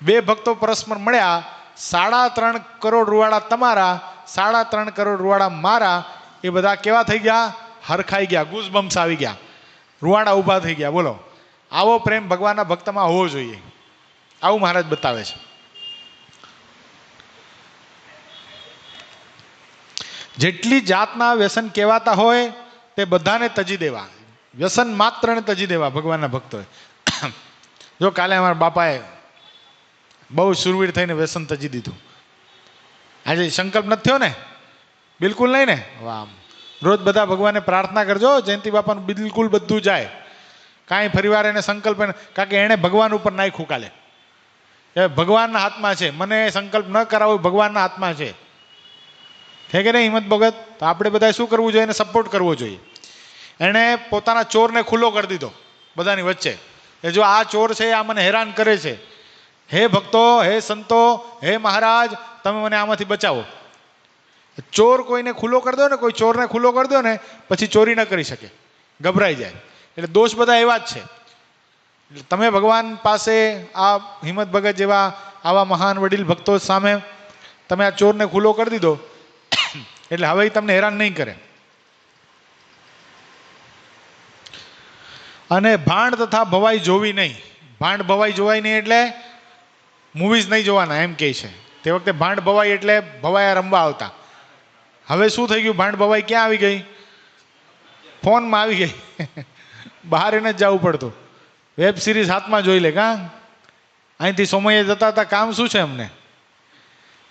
2 ભક્તો પરસ્પર મળ્યા, 3.5 કરોડ રૂવાડા તમારા, 3.5 કરોડ રૂવાડા મારા. એ બધા કેવા થઈ ગયા? હરખાઈ ગયા, ગુઝબમ્સ આવી ગયા, રૂવાડા ઊભા થઈ ગયા. બોલો, આવો પ્રેમ ભગવાનના ભક્તમાં હોવો જોઈએ. આવું મહારાજ બતાવે છે. જેટલી જાતના વ્યસન કહેવાતા હોય તે બધાને તજી દેવા, વ્યસન માત્રને તજી દેવા ભગવાનના ભક્તોએ. જો કાલે અમારા બાપાએ બહુ સુરવીર થઈને વ્યસન તજી દીધું. આજે સંકલ્પ નથી થયો ને? બિલકુલ નહીં ને? વાહ. રોજ બધા ભગવાનને પ્રાર્થના કરજો જયંતિ બાપાનું બિલકુલ બધું જાય. કાંઈ ફરીવાર એને સંકલ્પ, કારણ કે એણે ભગવાન ઉપર નાખ્યું કાલે. એ ભગવાનના હાથમાં છે, મને સંકલ્પ ન કરાવો ભગવાનના હાથમાં છે. છે કે નહીં હિંમત ભગત? તો આપણે બધા શું કરવું જોઈએ? એને સપોર્ટ કરવો જોઈએ. એણે પોતાના ચોરને ખુલ્લો કરી દીધો બધાની વચ્ચે. એ જો આ ચોર છે આ મને હેરાન કરે છે, હે ભક્તો, હે સંતો, હે મહારાજ, તમે મને આમાંથી બચાવો. ચોર કોઈને ખુલ્લો કરી દો ને, કોઈ ચોરને ખુલ્લો કરી દો ને, પછી ચોરી ન કરી શકે, ગભરાઈ જાય. એટલે દોષ બધા એવા જ છે. એટલે તમે ભગવાન પાસે આ હિંમત ભગત જેવા આવા મહાન વડીલ ભક્તો સામે તમે આ ચોરને ખુલ્લો કરી દીધો, એટલે હવે તમને હેરાન નહીં કરે. અને ભાંડ તથા ભવાઈ જોવી નહીં. ભાંડ ભવાઈ જોવાય નહીં એટલે મૂવીઝ નહીં જોવાના એમ કહે છે. તે વખતે ભાંડ ભવાઈ એટલે ભવાયા રમવા આવતા. હવે શું થઈ ગયું? ભાંડ ભવાઈ ક્યાં આવી ગઈ? ફોનમાં આવી ગઈ. બહાર એને જ જવું પડતું. વેબ સિરીઝ હાથમાં જોઈ લે. કાં અહીંથી સમયે જતા હતા, કામ શું છે અમને?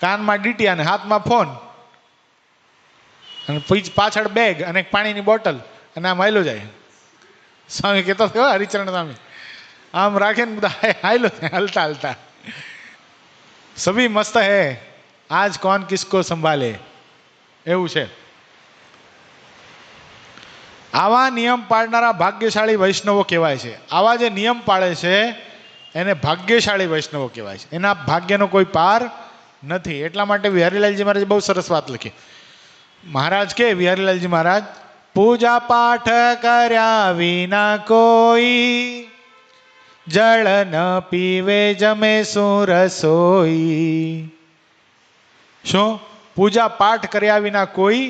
કાનમાં ડીટી અને હાથમાં ફોન, અને પાછળ બેગ અને એક પાણીની બોટલ, અને આમ હાયલો જાય. સ્વામી કહેતા થયો હરિચરણ સ્વામી, આમ રાખે ને બધા હાયલો હલતા હલતા. સભી મસ્ત હે, આજ કોણ કિસકો સંભાલે, એવું છે. આવા નિયમ પાળનારા ભાગ્યશાળી વૈષ્ણવો કહેવાય છે. આવા જે નિયમ પાળે છે એને ભાગ્યશાળી વૈષ્ણવો કહેવાય છે. એના ભાગ્યનો કોઈ પાર નથી. એટલા માટે વિહારીલાલજી મહારાજે બહુ સરસ વાત લખી. મહારાજ કે વિહારીલાલજી મહારાજ, પૂજા પાઠ કર્યા વિના કોઈ જળ ન પીવે જમે શું રસોઈ. શું? પૂજા પાઠ કર્યા વિના કોઈ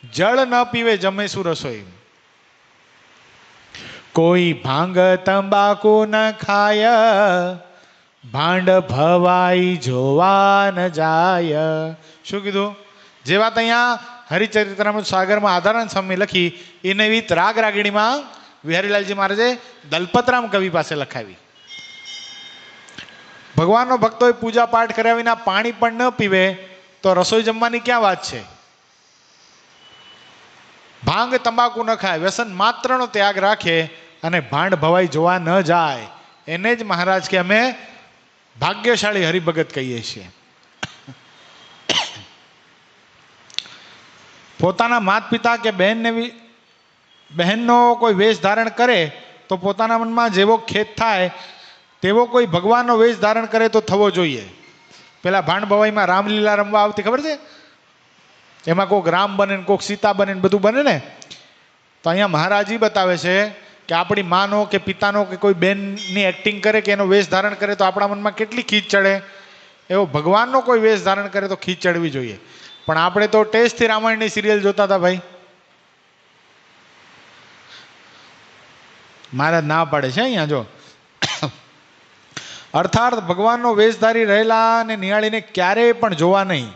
જળ ન પીવે જમે શું રસોઈ. કોઈ ભાંગ તંબાકુ ન ખાય, ભાંડ ભવાઈ જોવા ન જાય. શું કીધું? જે વાત અહીંયા હરિચરિત્રામૃત સાગરમાં આધારાનંદ સ્વામી લખી, એને એવી રાગ રાગીણીમાં વિહારીલાલજી મહારાજે દલપતરામ કવિ પાસે લખાવી. ભગવાનનો ભક્તોએ પૂજા પાઠ કર્યા વિના પાણી પણ ન પીવે તો રસોઈ જમવાની ક્યાં વાત છે? ભાંગ તંબાકુ ન ખાય, વ્યસન માત્રનો ત્યાગ રાખે અને ભાંડ ભવાઈ જોવા ન જાય, એને જ મહારાજ કે અમે ભાગ્યશાળી હરિભગત કહીએ છીએ. પોતાના માત પિતા કે બહેનનો કોઈ વેશ ધારણ કરે તો પોતાના મનમાં જેવો ખેદ થાય તેવો કોઈ ભગવાનનો વેશ ધારણ કરે તો થવો જોઈએ. પેલા ભાંડ ભવાઈમાં રામલીલા રમવા આવતી, ખબર છે? એમાં કોઈક રામ બને, કોઈક સીતા બને, બધું બને ને. તો અહીંયા મહારાજી બતાવે છે કે આપણી માનો કે પિતાનો કે કોઈ બેનની એક્ટિંગ કરે કે એનો વેશ ધારણ કરે તો આપણા મનમાં કેટલી ખીચ ચડે. એવો ભગવાનનો કોઈ વેશ ધારણ કરે તો ખીચ ચડવી જોઈએ. પણ આપણે તો ટેસ્ટથી રામાયણની સિરિયલ જોતા હતા ભાઈ. મહારાજ ના પાડે છે અહીંયા જો. અર્થાત ભગવાનનો વેશધારી રહેલા અને નિહાળીને ક્યારેય પણ જોવા નહીં.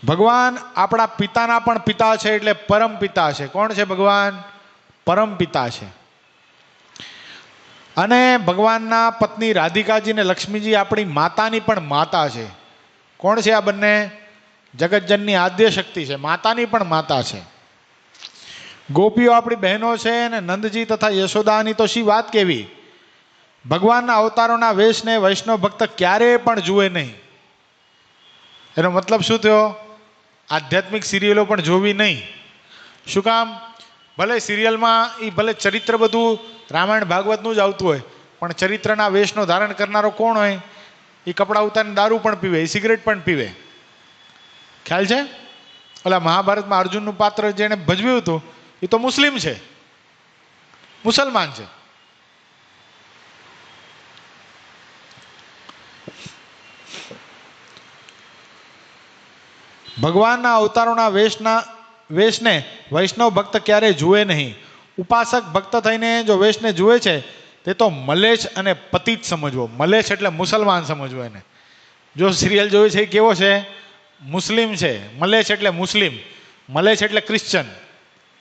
ભગવાન આપણા પિતાના પણ પિતા છે, એટલે પરમ પિતા છે. કોણ છે ભગવાન? પરમ પિતા છે. અને ભગવાનના પત્ની રાધિકાજી ને લક્ષ્મીજી આપણી માતાની પણ માતા છે. કોણ છે આ બંને? જગતજનની આદ્ય શક્તિ છે, માતાની પણ માતા છે. ગોપીઓ આપણી બહેનો છે, અને નંદજી તથા યશોદાની તો શી વાત કેવી. ભગવાનના અવતારોના વેશને વૈષ્ણવ ભક્ત ક્યારેય પણ જુએ નહીં. એનો મતલબ શું થયો? આધ્યાત્મિક સિરિયલો પણ જોવી નહીં. શું કામ? ભલે સિરિયલમાં એ ભલે ચરિત્ર બધું રામાયણ ભાગવતનું જ આવતું હોય, પણ ચરિત્રના વેશનો ધારણ કરનારો કોણ હોય? એ કપડાં ઉતારીને દારૂ પણ પીવે, એ સિગરેટ પણ પીવે. ખ્યાલ છે? ઓલા મહાભારતમાં અર્જુનનું પાત્ર જેણે ભજવ્યું હતું એ તો મુસ્લિમ છે, મુસલમાન છે. ભગવાનના અવતારોના વેશને વૈષ્ણવ ભક્ત ક્યારેય જુએ નહીં. ઉપાસક ભક્ત થઈને જો વેશને જુએ છે તે તો મલેચ્છ અને પતિત સમજવો. મલેચ્છ એટલે મુસલમાન સમજવો એને. જો સિરિયલ જોઈ છે એ કેવો છે? મુસ્લિમ છે. મલેચ્છ એટલે મુસ્લિમ, મલેચ્છ એટલે ક્રિશ્ચન,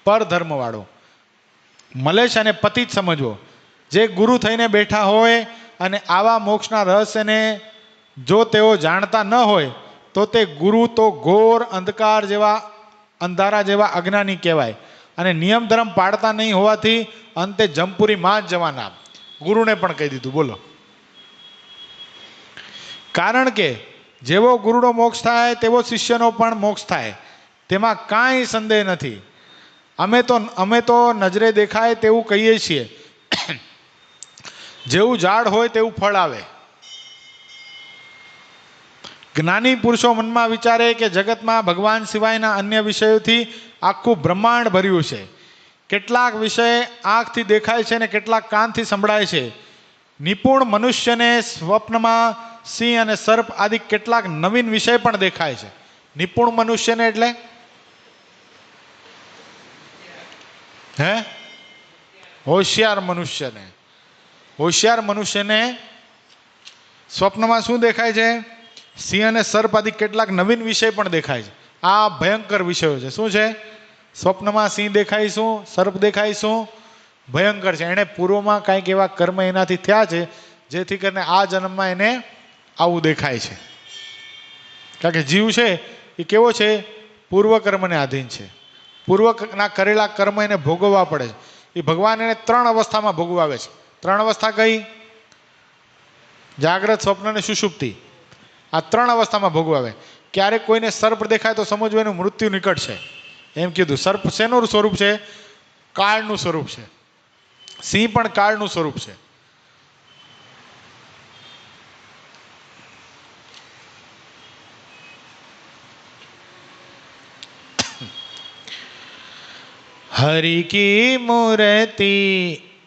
પર ધર્મવાળો. મલેચ્છ અને પતિત સમજવો. જે ગુરુ થઈને બેઠા હોય અને આવા મોક્ષના રહસ્યને જો તેઓ જાણતા ન હોય તો તે ગુરુ તો ઘોર અંધકાર જેવા, અંધારા જેવા અજ્ઞાની કહેવાય. અને નિયમ ધર્મ પાળતા નહીં હોવાથી અંતે જમપુરીમાં જ જવાના. ગુરુને પણ કહી દીધું. બોલો. કારણ કે જેવો ગુરુનો મોક્ષ થાય તેવો શિષ્યનો પણ મોક્ષ થાય, તેમાં કાંઈ સંદેહ નથી. અમે તો નજરે દેખાય તેવું કહીએ છીએ, જેવું ઝાડ હોય તેવું ફળ આવે. જ્ઞાની પુરુષો મનમાં વિચારે કે જગતમાં ભગવાન સિવાયના અન્ય વિષયોથી આખું બ્રહ્માંડ ભર્યું છે. કેટલાક વિષય આંખથી દેખાય છે ને કેટલાક કાનથી સંભળાય છે. નિપુણ મનુષ્યને સ્વપ્નમાં સિંહ અને સર્પ આદિ કેટલાક નવીન વિષય પણ દેખાય છે. નિપુણ મનુષ્યને એટલે હોશિયાર મનુષ્યને. હોશિયાર મનુષ્યને સ્વપ્નમાં શું દેખાય છે? સિંહ અને સર્પ આદિ કેટલાક નવીન વિષય પણ દેખાય છે. આ ભયંકર વિષયો છે. શું છે? સ્વપ્નમાં સિંહ દેખાય શું, સર્પ દેખાય શું? ભયંકર છે. એણે પૂર્વમાં કાંઈક એવા કર્મ એનાથી થયા છે જેથી કરીને આ જન્મમાં એને આવું દેખાય છે. કારણ કે જીવ છે એ કેવો છે? પૂર્વ કર્મને આધીન છે. પૂર્વના કરેલા કર્મ એને ભોગવવા પડે છે. એ ભગવાન એને 3 અવસ્થામાં ભોગવાવે છે. 3 અવસ્થા કઈ? જાગ્રત, સ્વપ્ન અને સુષુપ્તિ. આ 3 અવસ્થામાં ભોગવાવે. ક્યારેક કોઈને સર્પ દેખાય તો સમજવું એનું મૃત્યુ નિકટ છે, એમ કીધું. સર્પ શેનું સ્વરૂપ છે? કાળનું સ્વરૂપ છે. સિંહ પણ કાળનું સ્વરૂપ છે. हरि की मूर्ति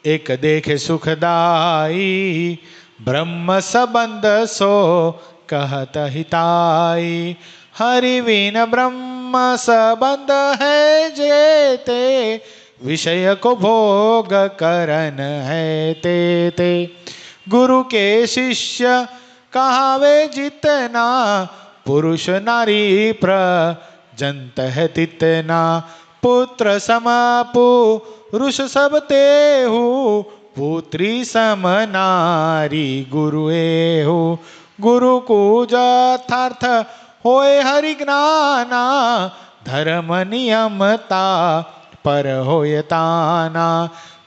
एक देखे सुखदाई, ब्रह्म संबंध सो कहत हिताई. हरि बिन ब्रह्म संबंध है जेते, विषय को भोग करन है ते. गुरु के शिष्य कहावे जितना, पुरुष नारी प्रजंत है तितना. पुत्र सम पुरुष सब तेहु, पुत्री सम नारी गुरु एहु. गुरु को यथार्थ होय हरि ज्ञाना, धर्म नियमता पर होय ताना.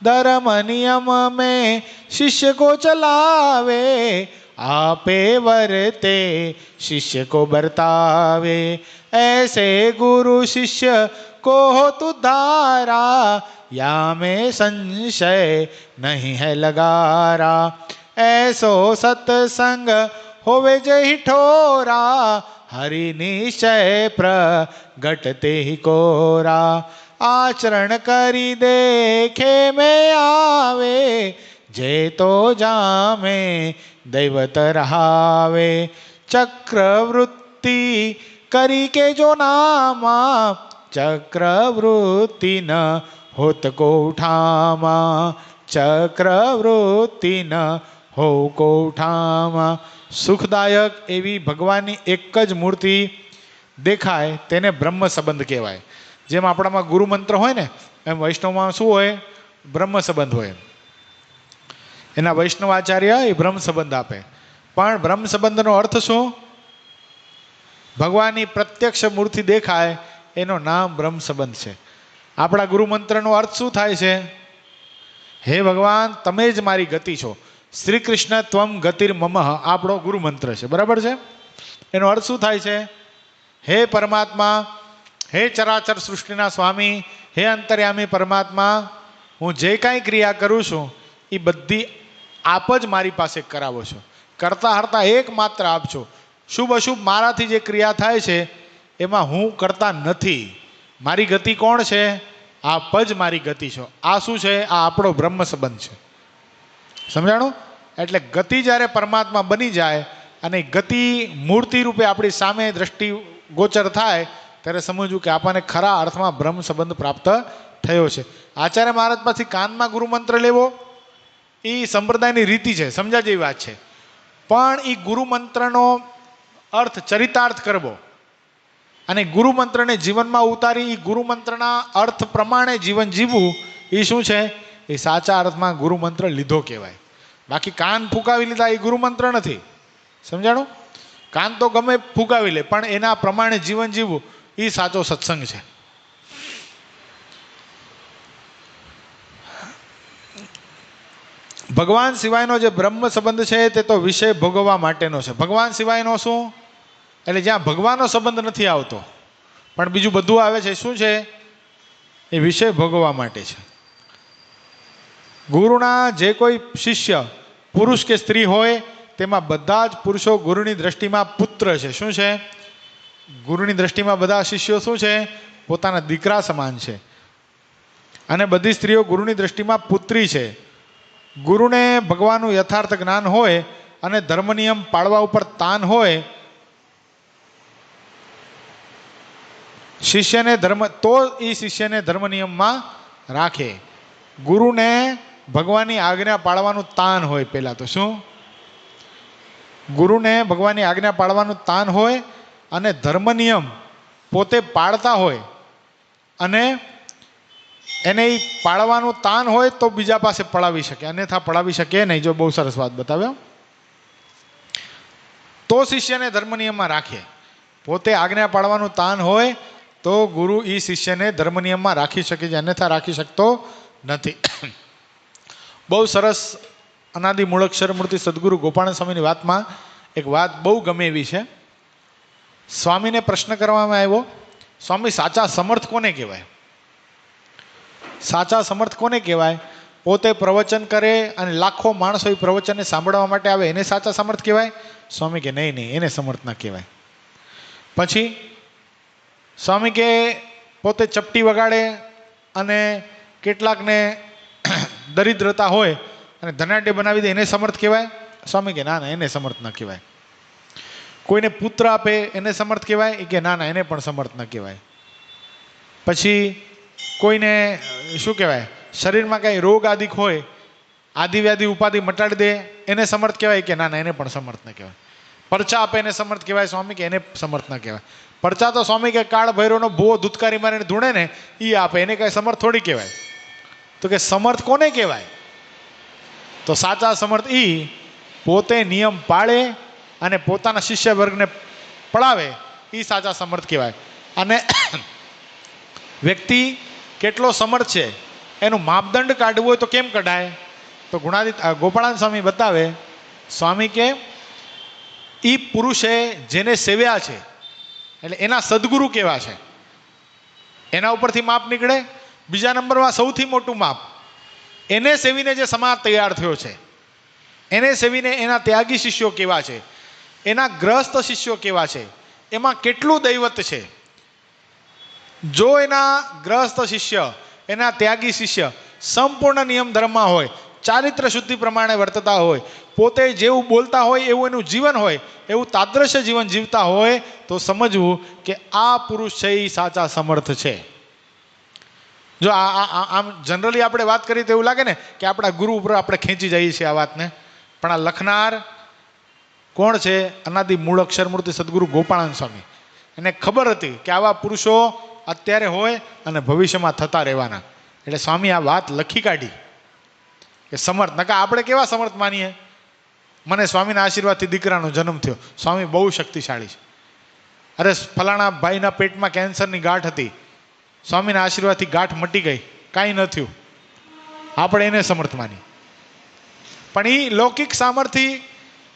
धर्म नियम में शिष्य को चलावे, आपे वर्ते शिष्य को बरतावे. ऐसे गुरु शिष्य को हो तुधारा, या में संशय नहीं है लगारा. ऐसो सत्संग होवे जहि ठोरा, हरि निश्चय प्रगटते ही कोरा. आचरण करी देखे में आवे, जे तो जामे दैवत रहावे. चक्रवृत्ति करी के जो नामा, चक्रवृत्ति न होत को उठामा. चक्रवृत्ति न हो को उठामा. સુખદાયક એવી ભગવાનની એક જ મૂર્તિ દેખાય તેને બ્રહ્મ સંબંધ કહેવાય. જેમ આપણામાં ગુરુ મંત્ર હોય ને, એમ વૈષ્ણવમાં શું હોય? બ્રહ્મ સંબંધ હોય. એના વૈષ્ણવાચાર્ય એ બ્રહ્મ સંબંધ આપે. પણ બ્રહ્મ સંબંધનો અર્થ શું? ભગવાનની પ્રત્યક્ષ મૂર્તિ દેખાય એનું નામ બ્રહ્મ સંબંધ છે. આપણા ગુરુ મંત્રનો અર્થ શું થાય છે? હે ભગવાન, તમે જ મારી ગતિ છો. શ્રી કૃષ્ણ ત્વમ ગતિર મમ, આપણો ગુરુ મંત્ર છે. બરાબર છે? એનો અર્થ શું થાય છે? હે પરમાત્મા, હે ચરાચર સૃષ્ટિના સ્વામી, હે અંતર્યામી પરમાત્મા, હું જે કાંઈ ક્રિયા કરું છું એ બધી આપ જ મારી પાસે કરાવો છો. કરતા હરતા એકમાત્ર આપ છો. શુભ અશુભ મારાથી જે ક્રિયા થાય છે એમાં હું કરતા નથી. મારી ગતિ કોણ છે? આપ જ મારી ગતિ છો. આ શું છે? આ આપણો બ્રહ્મ સંબંધ છે. સમજાણું? એટલે ગતિ જ્યારે પરમાત્મા બની જાય અને ગતિ મૂર્તિ રૂપે આપણી સામે દ્રષ્ટિ ગોચર થાય ત્યારે સમજવું કે આપણને ખરા અર્થમાં બ્રહ્મ સંબંધ પ્રાપ્ત થયો છે. આચાર્ય મહારાજ પાછી કાનમાં ગુરુ મંત્ર લેવો એ સંપ્રદાયની રીતિ છે, સમજા જેવી વાત છે. પણ એ ગુરુ મંત્રનો અર્થ ચરિતાર્થ કરવો અને ગુરુ મંત્રને જીવનમાં ઉતારી એ ગુરુ મંત્રના અર્થ પ્રમાણે જીવન જીવવું, એ શું છે? એ સાચા અર્થમાં ગુરુ મંત્ર લીધો કહેવાય. બાકી કાન ફૂંકાવી લીધા એ ગુરુ મંત્ર નથી. સમજાણું? કાન તો ગમે ફૂંકાવી લે, પણ એના પ્રમાણે જીવન જીવવું એ સાચો સત્સંગ છે. ભગવાન સિવાયનો જે બ્રહ્મ સંબંધ છે તે તો વિષય ભોગવવા માટેનો છે. ભગવાન સિવાયનો શું? એટલે જ્યાં ભગવાનનો સંબંધ નથી આવતો પણ બીજું બધું આવે છે, શું છે? એ વિષય ભોગવવા માટે છે. ગુરુના જે કોઈ શિષ્ય પુરુષ કે સ્ત્રી હોય તેમાં બધા જ પુરુષો ગુરુની દ્રષ્ટિમાં પુત્ર છે. શું છે? ગુરુની દ્રષ્ટિમાં બધા શિષ્યો શું છે? પોતાના દીકરા સમાન છે. અને બધી સ્ત્રીઓ ગુરુની દ્રષ્ટિમાં પુત્રી છે. ગુરુને ભગવાનનું યથાર્થ જ્ઞાન હોય અને ધર્મ નિયમ પાળવા ઉપર તાન હોય, શિષ્યને ધર્મ તો એ શિષ્યને ધર્મ નિયમમાં રાખે. ગુરુને ભગવાનની આજ્ઞા પાળવાનું તાન હોય. પહેલા તો શું? ગુરુને ભગવાનની આજ્ઞા પાળવાનું તાન હોય અને ધર્મ નિયમ પોતે પાળતા હોય અને એને પાળવાનું તાન હોય તો બીજા પાસે પડાવી શકે, અન્યથા પડાવી શકે નહીં. જો બહુ સરસ વાત બતાવ્યો. તો શિષ્યને ધર્મ નિયમમાં રાખે. પોતે આજ્ઞા પાળવાનું તાન હોય તો ગુરુ એ શિષ્યને ધર્મ નિયમમાં રાખી શકે છે, અન્યથા રાખી શકતો નથી. બહુ સરસ અનાદિ મૂળાક્ષર મૂર્તિ સદગુરુ ગોપાળાનંદ સ્વામીની વાતમાં એક વાત બહુ ગમે એવી છે. સ્વામીને પ્રશ્ન કરવામાં આવ્યો, સ્વામી સાચા સમર્થ કોને કહેવાય? સાચા સમર્થ કોને કહેવાય? પોતે પ્રવચન કરે અને લાખો માણસો એ પ્રવચનને સાંભળવા માટે આવે, એને સાચા સમર્થ કહેવાય? સ્વામી કે નહીં, એને સમર્થ ના કહેવાય. પછી સ્વામી કે પોતે ચપટી વગાડે અને કેટલાકને દરિદ્રતા હોય અને ધનાઢ્ય બનાવી દે, એને સમર્થ કહેવાય? સ્વામી કે ના, એને સમર્થ ના કહેવાય. કોઈને પુત્ર આપે એને સમર્થ કહેવાય? એ કે ના, એને પણ સમર્થ ના કહેવાય. પછી કોઈને શું કહેવાય, શરીરમાં કાંઈ રોગ આદિક હોય, આદિ વ્યાધિ ઉપાધિ મટાડી દે, એને સમર્થ કહેવાય? કે ના, એને પણ સમર્થ ના કહેવાય. પરચા આપે એને સમર્થ કહેવાય? સ્વામી કે એને સમર્થ ના કહેવાય. પરચા તો સ્વામી કે કાળ ભૈરવનો ભૂવો ધૂતકારી મારીને ધૂણે ને એ આપે, એને કાંઈ સમર્થ થોડી કહેવાય. તો કે સમર્થ કોને કહેવાય? તો સાચા સમર્થ એ પોતે નિયમ પાળે અને પોતાના શિષ્ય વર્ગને પડાવે, એ સાચા સમર્થ કહેવાય. અને વ્યક્તિ કેટલો સમર્થ છે એનું માપદંડ કાઢવું હોય તો કેમ કઢાય? તો ગોપાળાનંદ સ્વામી બતાવે. સ્વામી કે એ પુરુષે જેને સેવ્યા છે એટલે એના સદગુરુ કેવા છે એના ઉપરથી માપ નીકળે. બીજા નંબરમાં સૌથી મોટું માપ, એને સેવીને જે સમાજ તૈયાર થયો છે, એને સેવીને એના ત્યાગી શિષ્યો કેવા છે, એના ગ્રસ્ત શિષ્યો કેવા છે, એમાં કેટલું દૈવત છે. જો એના ગ્રસ્ત શિષ્ય, એના ત્યાગી શિષ્ય સંપૂર્ણ નિયમ ધર્મમાં હોય, ચારિત્ર શુદ્ધિ પ્રમાણે વર્તતા હોય, પોતે જેવું બોલતા હોય એવું એનું જીવન હોય, એવું તાદ્રશ્ય જીવન જીવતા હોય, તો સમજવું કે આ પુરુષ છે એ સાચા સમર્થ છે. જો આમ જનરલી આપણે વાત કરીએ તો એવું લાગે ને કે આપણા ગુરુ ઉપર આપણે ખેંચી જઈએ છીએ આ વાતને, પણ આ લખનાર કોણ છે? અનાદિ મૂળ અક્ષર મૂર્તિ સદગુરુ ગોપાળાનંદ સ્વામી. એને ખબર હતી કે આવા પુરુષો અત્યારે હોય અને ભવિષ્યમાં થતા રહેવાના, એટલે સ્વામી આ વાત લખી કાઢી કે સમર્થ. નકા આપણે કેવા સમર્થ માનીએ? મને સ્વામીના આશીર્વાદથી દીકરાનો જન્મ થયો, સ્વામી બહુ શક્તિશાળી છે. અરે ફલાણા ભાઈના પેટમાં કેન્સરની ગાંઠ હતી, સ્વામીના આશીર્વાદથી ગાંઠ મટી ગઈ, કાંઈ ન થયું. આપણે એને સમર્થ માની. પણ એ લૌકિક સામર્થ્ય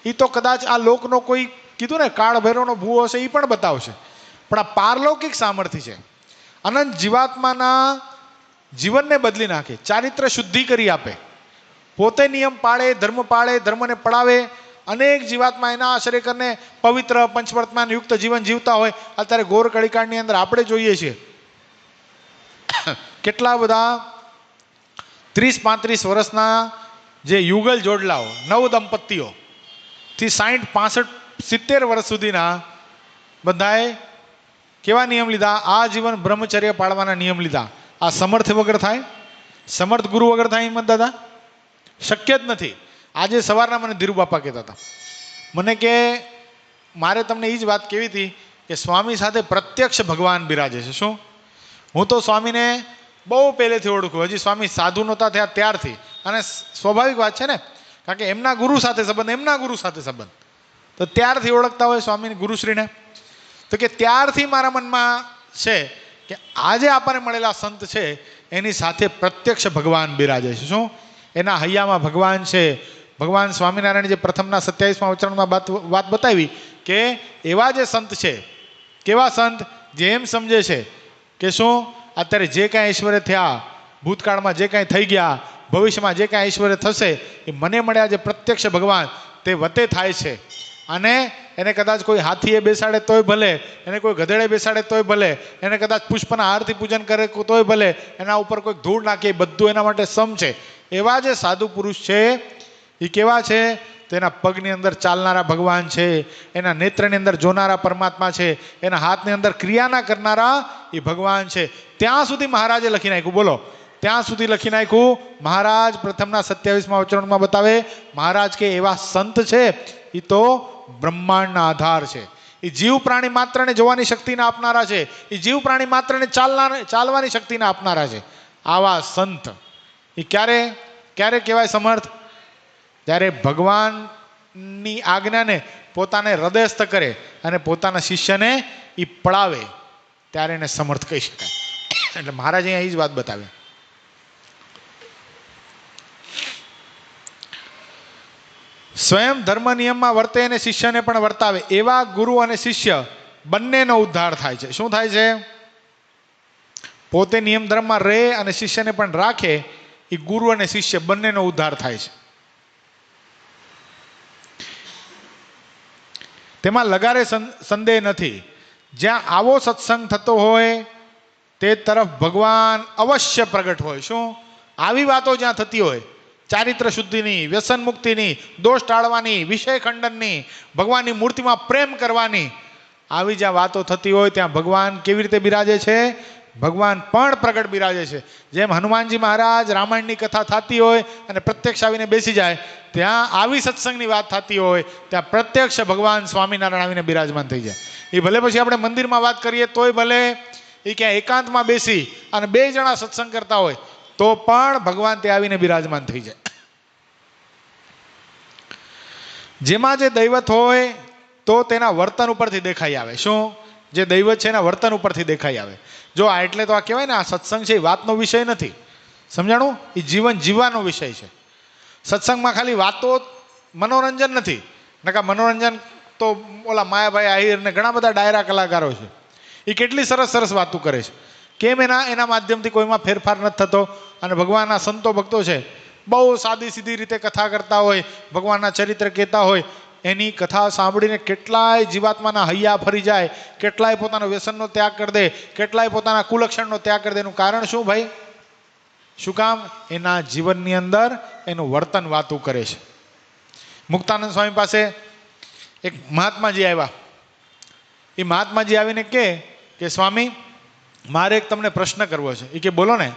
એ તો કદાચ આ લોકનો કોઈ કીધું ને કાળ ભૈરવનો ભૂવો હશે એ પણ બતાવશે, પણ આ પારલૌકિક સામર્થ્ય છે. અનંત જીવાત્માના જીવનને બદલી નાખે, ચારિત્ર શુદ્ધિ કરી આપે, પોતે નિયમ પાળે, ધર્મ પાળે, ધર્મને પડાવે. અનેક જીવાત્મા એના આશ્રય કરીને પવિત્ર પંચવર્તમાન યુક્ત જીવન જીવતા હોય. અત્યારે ગોર કળીકાંડની અંદર આપણે જોઈએ છીએ કેટલા બધા 30-35 વર્ષના જે યુગલ જોડલાઓ, નવ દંપતીઓ થી 60, 65, 70 વર્ષ સુધીના બધાએ કેવા નિયમ લીધા? આ જીવન બ્રહ્મચર્ય પાળવાના નિયમ લીધા. આ સમર્થ વગર થાય? સમર્થ ગુરુ વગર થાય? હિંમત દાદા શક્ય જ નથી. આજે સવારના મને ધીરુ બાપા કહેતા હતા, મને કે મારે તમને એ જ વાત કહેવી હતી કે સ્વામી સાથે પ્રત્યક્ષ ભગવાન બિરાજે છે. શું? હું તો સ્વામીને બહુ પહેલેથી ઓળખું, હજી સ્વામી સાધુ નહોતા થયા ત્યારથી. અને સ્વાભાવિક વાત છે ને, કારણ કે એમના ગુરુ સાથે સંબંધ, એમના ગુરુ સાથે સંબંધ, તો ત્યારથી ઓળખતા હોય સ્વામીને, ગુરુશ્રીને. તો કે ત્યારથી મારા મનમાં છે કે આજે આપણને મળેલા સંત છે એની સાથે પ્રત્યક્ષ ભગવાન બિરાજે છે. શું? એના હૈયામાં ભગવાન છે. ભગવાન સ્વામિનારાયણ જે પ્રથમના 27મા અવતરણમાં વાત બતાવી કે એવા જે સંત છે, કેવા સંત? જે એમ સમજે છે કે શું અત્યારે જે કાંઈ ઐશ્વર્ય થયા, ભૂતકાળમાં જે કાંઈ થઈ ગયા, ભવિષ્યમાં જે કાંઈ ઐશ્વર્ય થશે, એ મને મળ્યા જે પ્રત્યક્ષ ભગવાન તે વતે થાય છે. અને એને કદાચ કોઈ હાથીએ બેસાડે તોય ભલે, એને કોઈ ગધેડે બેસાડે તોય ભલે, એને કદાચ પુષ્પના હારથી પૂજન કરે તોય ભલે, એના ઉપર કોઈ ધૂળ નાખે, બધું એના માટે સમ છે. એવા જે સાધુ પુરુષ છે એ કેવા છે? તેના પગની અંદર ચાલનારા ભગવાન છે, એના નેત્રની અંદર જોનારા પરમાત્મા છે, એના હાથની અંદર ક્રિયાના કરનારા એ ભગવાન છે. ત્યાં સુધી મહારાજે લખી નાખ્યું. બોલો, ત્યાં સુધી લખી નાખ્યું. મહારાજ પ્રથમના 27મા અવતરણમાં બતાવે, મહારાજ કે એવા સંત છે એ તો બ્રહ્માંડના આધાર છે. એ જીવ પ્રાણી માત્રને જોવાની શક્તિને આપનારા છે, એ જીવ પ્રાણી માત્રને ચાલવાની શક્તિને આપનારા છે. આવા સંત એ ક્યારે કહેવાય સમર્થ? જ્યારે ભગવાનની આજ્ઞાને પોતાને હૃદયસ્થ કરે અને પોતાના શિષ્યને એ પડાવે, ત્યારે એને સમર્થ કહી શકાય. એટલે મહારાજે અહીંયા એ જ વાત બતાવી. સ્વયં ધર્મ નિયમમાં વર્તે અને શિષ્યને પણ વર્તાવે, એવા ગુરુ અને શિષ્ય બંનેનો ઉદ્ધાર થાય છે. શું થાય છે? પોતે નિયમ ધર્મમાં રહે અને શિષ્યને પણ રાખે, એ ગુરુ અને શિષ્ય બંનેનો ઉદ્ધાર થાય છે. તેમાં લગારે સંદેહ નથી. જ્યાં આવો સત્સંગ થતો હોય તે તરફ ભગવાન અવશ્ય પ્રગટ હોય. શું? આવી વાતો જ્યાં થતી હોય, ચારિત્ર શુદ્ધિની, વ્યસન મુક્તિની, દોષ ટાળવાની, વિષય ખંડનની, ભગવાનની મૂર્તિમાં પ્રેમ કરવાની, આવી જ્યાં વાતો થતી હોય ત્યાં ભગવાન કેવી રીતે બિરાજે છે? ભગવાન પણ પ્રગટ બિરાજે છે. જેમ હનુમાનજી મહારાજ રામાયણની કથા થતી હોય અને પ્રત્યક્ષ આવીને બેસી જાય, ત્યાં આવી સત્સંગની વાત થતી હોય ત્યાં પ્રત્યક્ષ ભગવાન સ્વામિનારાયણ આવીને બિરાજમાન થઈ જાય. એ ભલે પછી આપણે મંદિરમાં વાત કરીએ તોય ભલે, એ ક્યાં એકાંતમાં બેસી અને બે જણા સત્સંગ કરતા હોય તો પણ ભગવાન તે આવીને બિરાજમાન થઈ જાય. જેમાં જે દૈવત હોય તો તેના વર્તન ઉપરથી દેખાઈ આવે. શું? જે દૈવત છે એના વર્તન ઉપરથી દેખાઈ આવે. જો આ એટલે તો આ કહેવાય ને, આ સત્સંગ છે એ વાતનો વિષય નથી. સમજાણું? એ જીવન જીવવાનો વિષય છે. સત્સંગમાં ખાલી વાતો, મનોરંજન નથી. નકા મનોરંજન તો ઓલા માયાભાઈ આહિર ને ઘણા બધા ડાયરા કલાકારો છે, એ કેટલી સરસ સરસ વાતો કરે છે. કેમ? એના માધ્યમથી કોઈમાં ફેરફાર નથી થતો. અને ભગવાનના સંતો ભક્તો છે, બહુ સાદી સીધી રીતે કથા કરતા હોય, ભગવાનના ચરિત્ર કહેતા હોય, એની કથા સાંભળીને કેટલાય જીવાત્માના હૈયા ફરી જાય, કેટલાય પોતાના વ્યસનનો ત્યાગ કરી દે, કેટલાય પોતાના કુલક્ષણનો ત્યાગ કરી દે. એનું કારણ શું ભાઈ? શું કામ? એના જીવનની અંદર એનું વર્તન વાતું કરે છે. મુક્તાનંદ સ્વામી પાસે એક મહાત્માજી આવ્યા. એ મહાત્માજી આવીને કે સ્વામી, મારે એક તમને પ્રશ્ન કરવો છે. એ કે બોલો ને.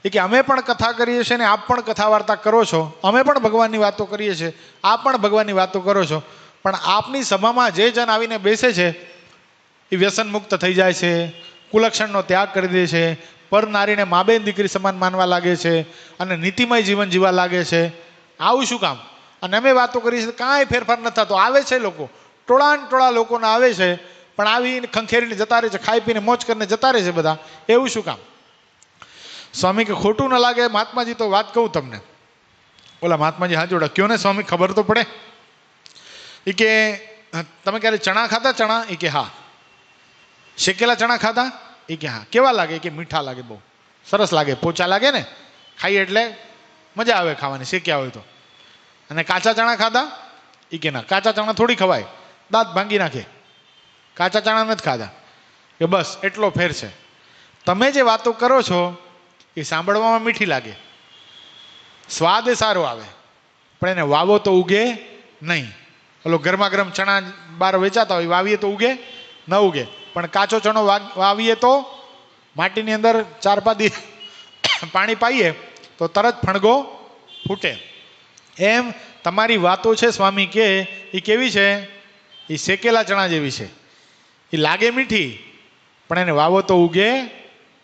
એ કે અમે પણ કથા કરીએ છીએ ને આપ પણ કથા વાર્તા કરો છો, અમે પણ ભગવાનની વાતો કરીએ છીએ, આપ પણ ભગવાનની વાતો કરો છો, પણ આપની સભામાં જે જન આવીને બેસે છે એ વ્યસન મુક્ત થઈ જાય છે, કુલક્ષણનો ત્યાગ કરી દે છે, પર નારીને મા બેન દીકરી સમાન માનવા લાગે છે અને નીતિમય જીવન જીવવા લાગે છે. આવું શું કામ? અને અમે વાતો કરીએ છીએ કાંઈ ફેરફાર નથી થતો. આવે છે લોકો, ટોળા લોકોના આવે છે, પણ આવીને ખંખેરીને જતા રહે છે, ખાઈ પીને મોજ કરીને જતા રહે છે બધા. એવું શું કામ? સ્વામી કે ખોટું ન લાગે મહાત્માજી તો વાત કહું તમને. ઓલા મહાત્માજી હાથ જોડા, કયો ને સ્વામી, ખબર તો પડે. એ કે તમે ક્યારે ચણા ખાધા? ચણા? એ કે હા. શેકેલા ચણા ખાધા? એ કે હા. કેવા લાગે? કે મીઠા લાગે, બહુ સરસ લાગે, પોચા લાગે ને, ખાઈએ એટલે મજા આવે ખાવાની, શેક્યા હોય તો. અને કાચા ચણા ખાધા? એ કે ના, કાચા ચણા થોડી ખવાય, દાંત ભાંગી નાખે, કાચા ચણા નથી ખાધા. કે બસ એટલો ફેર છે. તમે જે વાતો કરો છો એ સાંભળવામાં મીઠી લાગે, સ્વાદ સારો આવે, પણ એને વાવો તો ઉગે નહીં. ઓલો ગરમા ગરમ ચણા બહાર વેચાતા હોય, વાવીએ તો ઉગે ન ઉગે, પણ કાચો ચણો વાવીએ તો માટીની અંદર 4-5 દિવસ પાણી પાઈએ તો તરત ફણગો ફૂટે. એમ તમારી વાતો છે સ્વામી કે એ કેવી છે? એ શેકેલા ચણા જેવી છે. એ લાગે મીઠી પણ એને વાવો તો ઉગે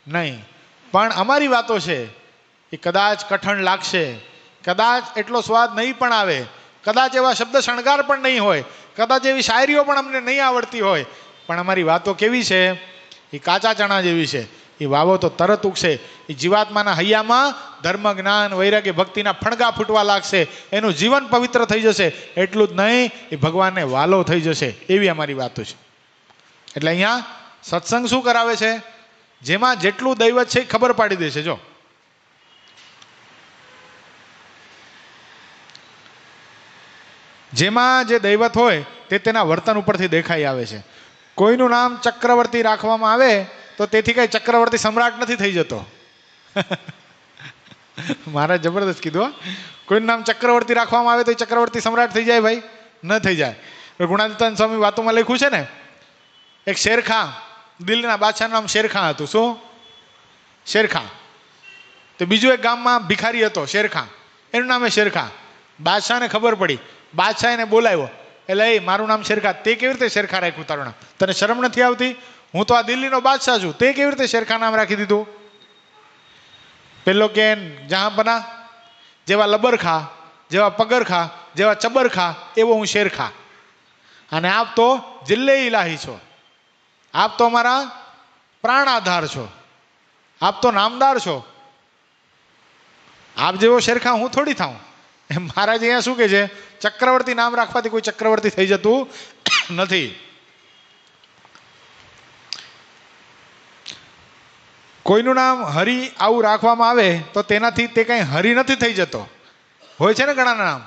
નહીં. પણ અમારી વાતો છે એ કદાચ કઠણ લાગશે, કદાચ એટલો સ્વાદ નહીં પણ આવે, કદાચ એવા શબ્દ શણગાર પણ નહીં હોય, કદાચ એવી શાયરીઓ પણ અમને નહીં આવડતી હોય, પણ અમારી વાતો કેવી છે? એ કાચા ચણા જેવી છે. એ વાવો તો તરત ઉગશે. એ જીવાત્માના હૈયામાં ધર્મ, જ્ઞાન, વૈરાગ્ય, ભક્તિના ફણગા ફૂટવા લાગશે. એનું જીવન પવિત્ર થઈ જશે. એટલું જ નહીં, એ ભગવાનને વાલો થઈ જશે. એવી અમારી વાતો છે. એટલે અહીંયા સત્સંગ શું કરાવે છે? જેમાં જેટલું દૈવત છે એ ખબર પાડી દે છે. જો જેમાં જે દૈવત હોય તે તેના વર્તન ઉપરથી દેખાઈ આવે છે. કોઈનું નામ ચક્રવર્તી રાખવામાં આવે તો તેથી કઈ ચક્રવર્તી સમ્રાટ નથી થઈ જતો. મારા જબરદસ્ત કીધું. કોઈનું નામ ચક્રવર્તી રાખવામાં આવે તો એ ચક્રવર્તી સમ્રાટ થઈ જાય? ભાઈ ન થઈ જાય. ગુણાતીતાનંદ સ્વામી વાતોમાં લખ્યું છે ને, એક શેરખાં, દિલ્હીના બાદશાહનું નામ શેરખાં હતું. શું? શેરખાં. તો બીજું એક ગામમાં ભિખારી હતો શેરખાં, એનું નામ શેરખાં. બાદશાહને ખબર પડી, બાદશાહ એને બોલાવ્યો. એટલે એ મારું નામ શેરખાં, તે કેવી રીતે શેરખાં રાખ્યું તારું નામ? તને શરમ નથી આવતી? હું તો આ દિલ્હીનો બાદશાહ છું, તે કેવી રીતે શેરખાં નામ રાખી દીધું? પેલો કે જહાંપના, જેવા લબરખા, જેવા પગરખા, જેવા ચબરખા, એવો હું શેરખાં. અને આપ તો જિલ્લે ઇલાહી છો, આપ તો અમારા પ્રાણ આધાર છો, આપ તો નામદાર છો. આપ જેવો શેરખાં હું થોડી થાઉં. એમ મહારાજ અહીંયા શું કે છે? ચક્રવર્તી નામ રાખવાથી કોઈ ચક્રવર્તી થઈ જતું નથી. કોઈનું નામ હરિ આવું રાખવામાં આવે તો તેનાથી તે કંઈ હરિ નથી થઈ જતો. હોય છે ને ઘણા નામ,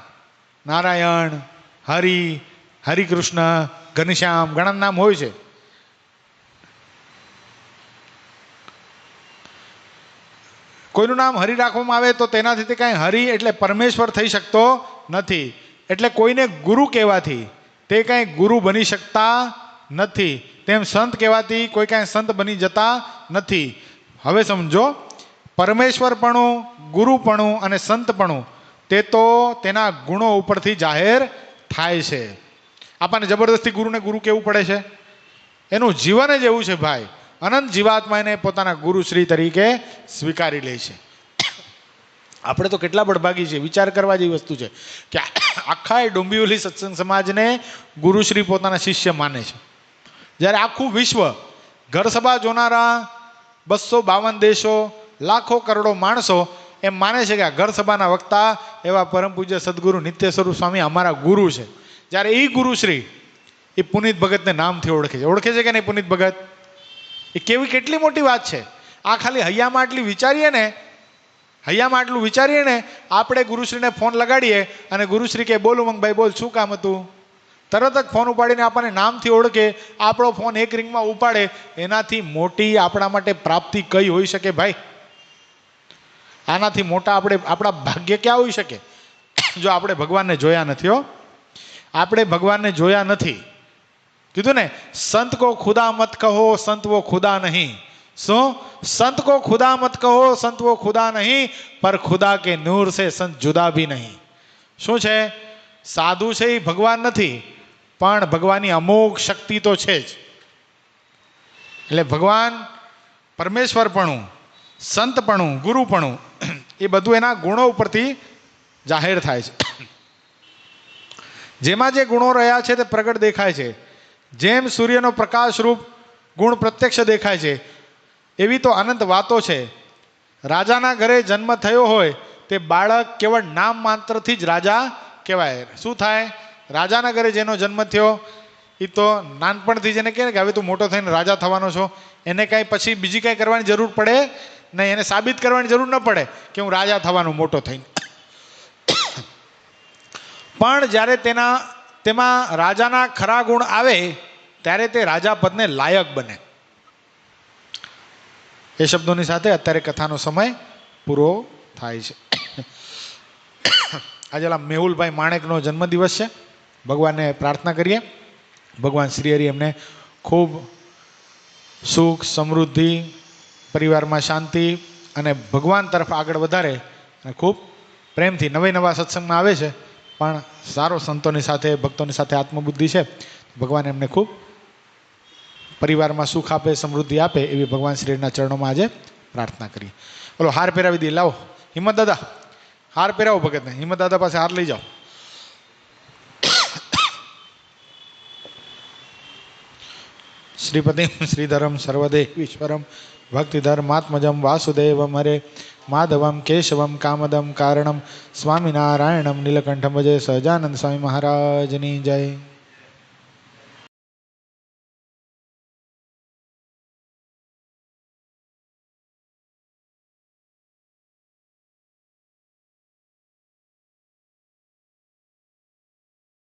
નારાયણ, હરિ, હરિકૃષ્ણ, ઘનશ્યામ, ઘણા નામ હોય છે. કોઈનું નામ હરિ રાખવામાં આવે તો તેનાથી તે કાંઈ હરિ એટલે પરમેશ્વર થઈ શકતો નથી. એટલે કોઈને ગુરુ કહેવાથી તે કાંઈ ગુરુ બની શકતા નથી. તેમ સંત કહેવાથી કોઈ કાંઈ સંત બની જતા નથી. હવે સમજો, પરમેશ્વરપણું, ગુરુપણું અને સંતપણું તે તો તેના ગુણો ઉપરથી જાહેર થાય છે. આપણને જબરદસ્તી ગુરુને ગુરુ કહેવું પડે છે? એનું જીવન જ એવું છે ભાઈ. અનંત જીવાત્મા એને પોતાના ગુરુશ્રી તરીકે સ્વીકારી લે છે. આપણે તો કેટલા બળભાગી છે. વિચાર કરવા જેવી વસ્તુ છે કે આખા ડોંબિવલી સત્સંગ સમાજને ગુરુશ્રી પોતાના શિષ્ય માને છે. જ્યારે આખું વિશ્વ ઘર સભા જોનારા 252 દેશો, લાખો કરોડો માણસો એમ માને છે કે આ ઘર સભાના વક્તા એવા પરમ પૂજ્ય સદગુરુ નિત્ય સ્વરૂપ સ્વામી અમારા ગુરુ છે. જ્યારે એ ગુરુશ્રી એ પુનિત ભગતને નામથી ઓળખે છે. ઓળખે છે કે નહીં પુનિત ભગત? એ કેવી કેટલી મોટી વાત છે. આ ખાલી હૈયામાં આટલું વિચારીએ ને આપણે ગુરુશ્રીને ફોન લગાડીએ અને ગુરુશ્રી કે બોલું મંગભાઈ બોલ, શું કામ હતું? તરત જ ફોન ઉપાડીને આપણને નામથી ઓળખે, આપણો ફોન એક રિંગમાં ઉપાડે. એનાથી મોટી આપણા માટે પ્રાપ્તિ કઈ હોઈ શકે ભાઈ? આનાથી મોટા આપણા ભાગ્ય ક્યાં હોઈ શકે? જો આપણે ભગવાનને જોયા નથી. આપણે ભગવાનને જોયા નથી. કીધું ને, સંત કો ખુદા મત કહો, સંત વો ખુદા નહીં. શું? સંત કો ખુદા મત કહો, સંત વો ખુદા નહીં, પર ખુદા કે નૂર સે સંત જુદા ભી નહીં. શું છે? સાધુ છે એ ભગવાન નથી, પણ ભગવાનની અમોઘ શક્તિ તો છે જ. એટલે ભગવાન, પરમેશ્વરપણું, સંતપણું, ગુરુપણું એ બધું એના ગુણો ઉપરથી જાહેર થાય છે. જેમાં જે ગુણો રહ્યા છે તે પ્રગટ દેખાય છે. જેમ સૂર્યનો પ્રકાશ રૂપ ગુણ પ્રત્યક્ષ દેખાય છે, એવી તો અનંત વાતો છે. રાજાના ઘરે જન્મ થયો હોય તે બાળક કેવળ નામ માત્રથી જ રાજા કહેવાય. શું થાય? રાજાના ઘરે જેનો જન્મ થયો એ તો નાનપણથી જ એને કહે કે હવે તું મોટો થઈને રાજા થવાનો છો. એને કાંઈ પછી બીજી કાંઈ કરવાની જરૂર પડે નહીં. એને સાબિત કરવાની જરૂર ન પડે કે હું રાજા થવાનો મોટો થઈને. પણ જ્યારે તેમાં રાજાના ખરા ગુણ આવે ત્યારે તે રાજા પદને લાયક બને. એ શબ્દોની સાથે અત્યારે કથાનો સમય પૂરો થાય છે. આજે મેહુલભાઈ માણેકનો જન્મદિવસ છે. ભગવાનને પ્રાર્થના કરીએ, ભગવાન શ્રી હરિ એમને ખૂબ સુખ, સમૃદ્ધિ, પરિવારમાં શાંતિ અને ભગવાન તરફ આગળ વધારે અને ખૂબ પ્રેમથી નવા સત્સંગમાં આવે છે, પણ સારો સંતોની સાથે ભક્તોની સાથે આત્મબુદ્ધિ છે. ભગવાન એમને ખૂબ પરિવારમાં સુખ આપે, સમૃદ્ધિ આપે એવી ભગવાન શ્રીના ચરણોમાં આજે પ્રાર્થના કરીએ. બોલો હાર પહેરાવી દઈએ. લાવો હિંમત દાદા, હાર પહેરાવો ભગતને. હિંમત દાદા પાસે હાર લઈ જાઓ. શ્રીપતિમ શ્રીધરમ સર્વદેવીશ્વરમ ભક્તિધર્માત્મજમ વાસુદેવમ હરે માધવમ કેશવમ કામદમ કારણમ સ્વામિનારાયણમ નીલકંઠમ ભજે. સહજાનંદ સ્વામી મહારાજની જય.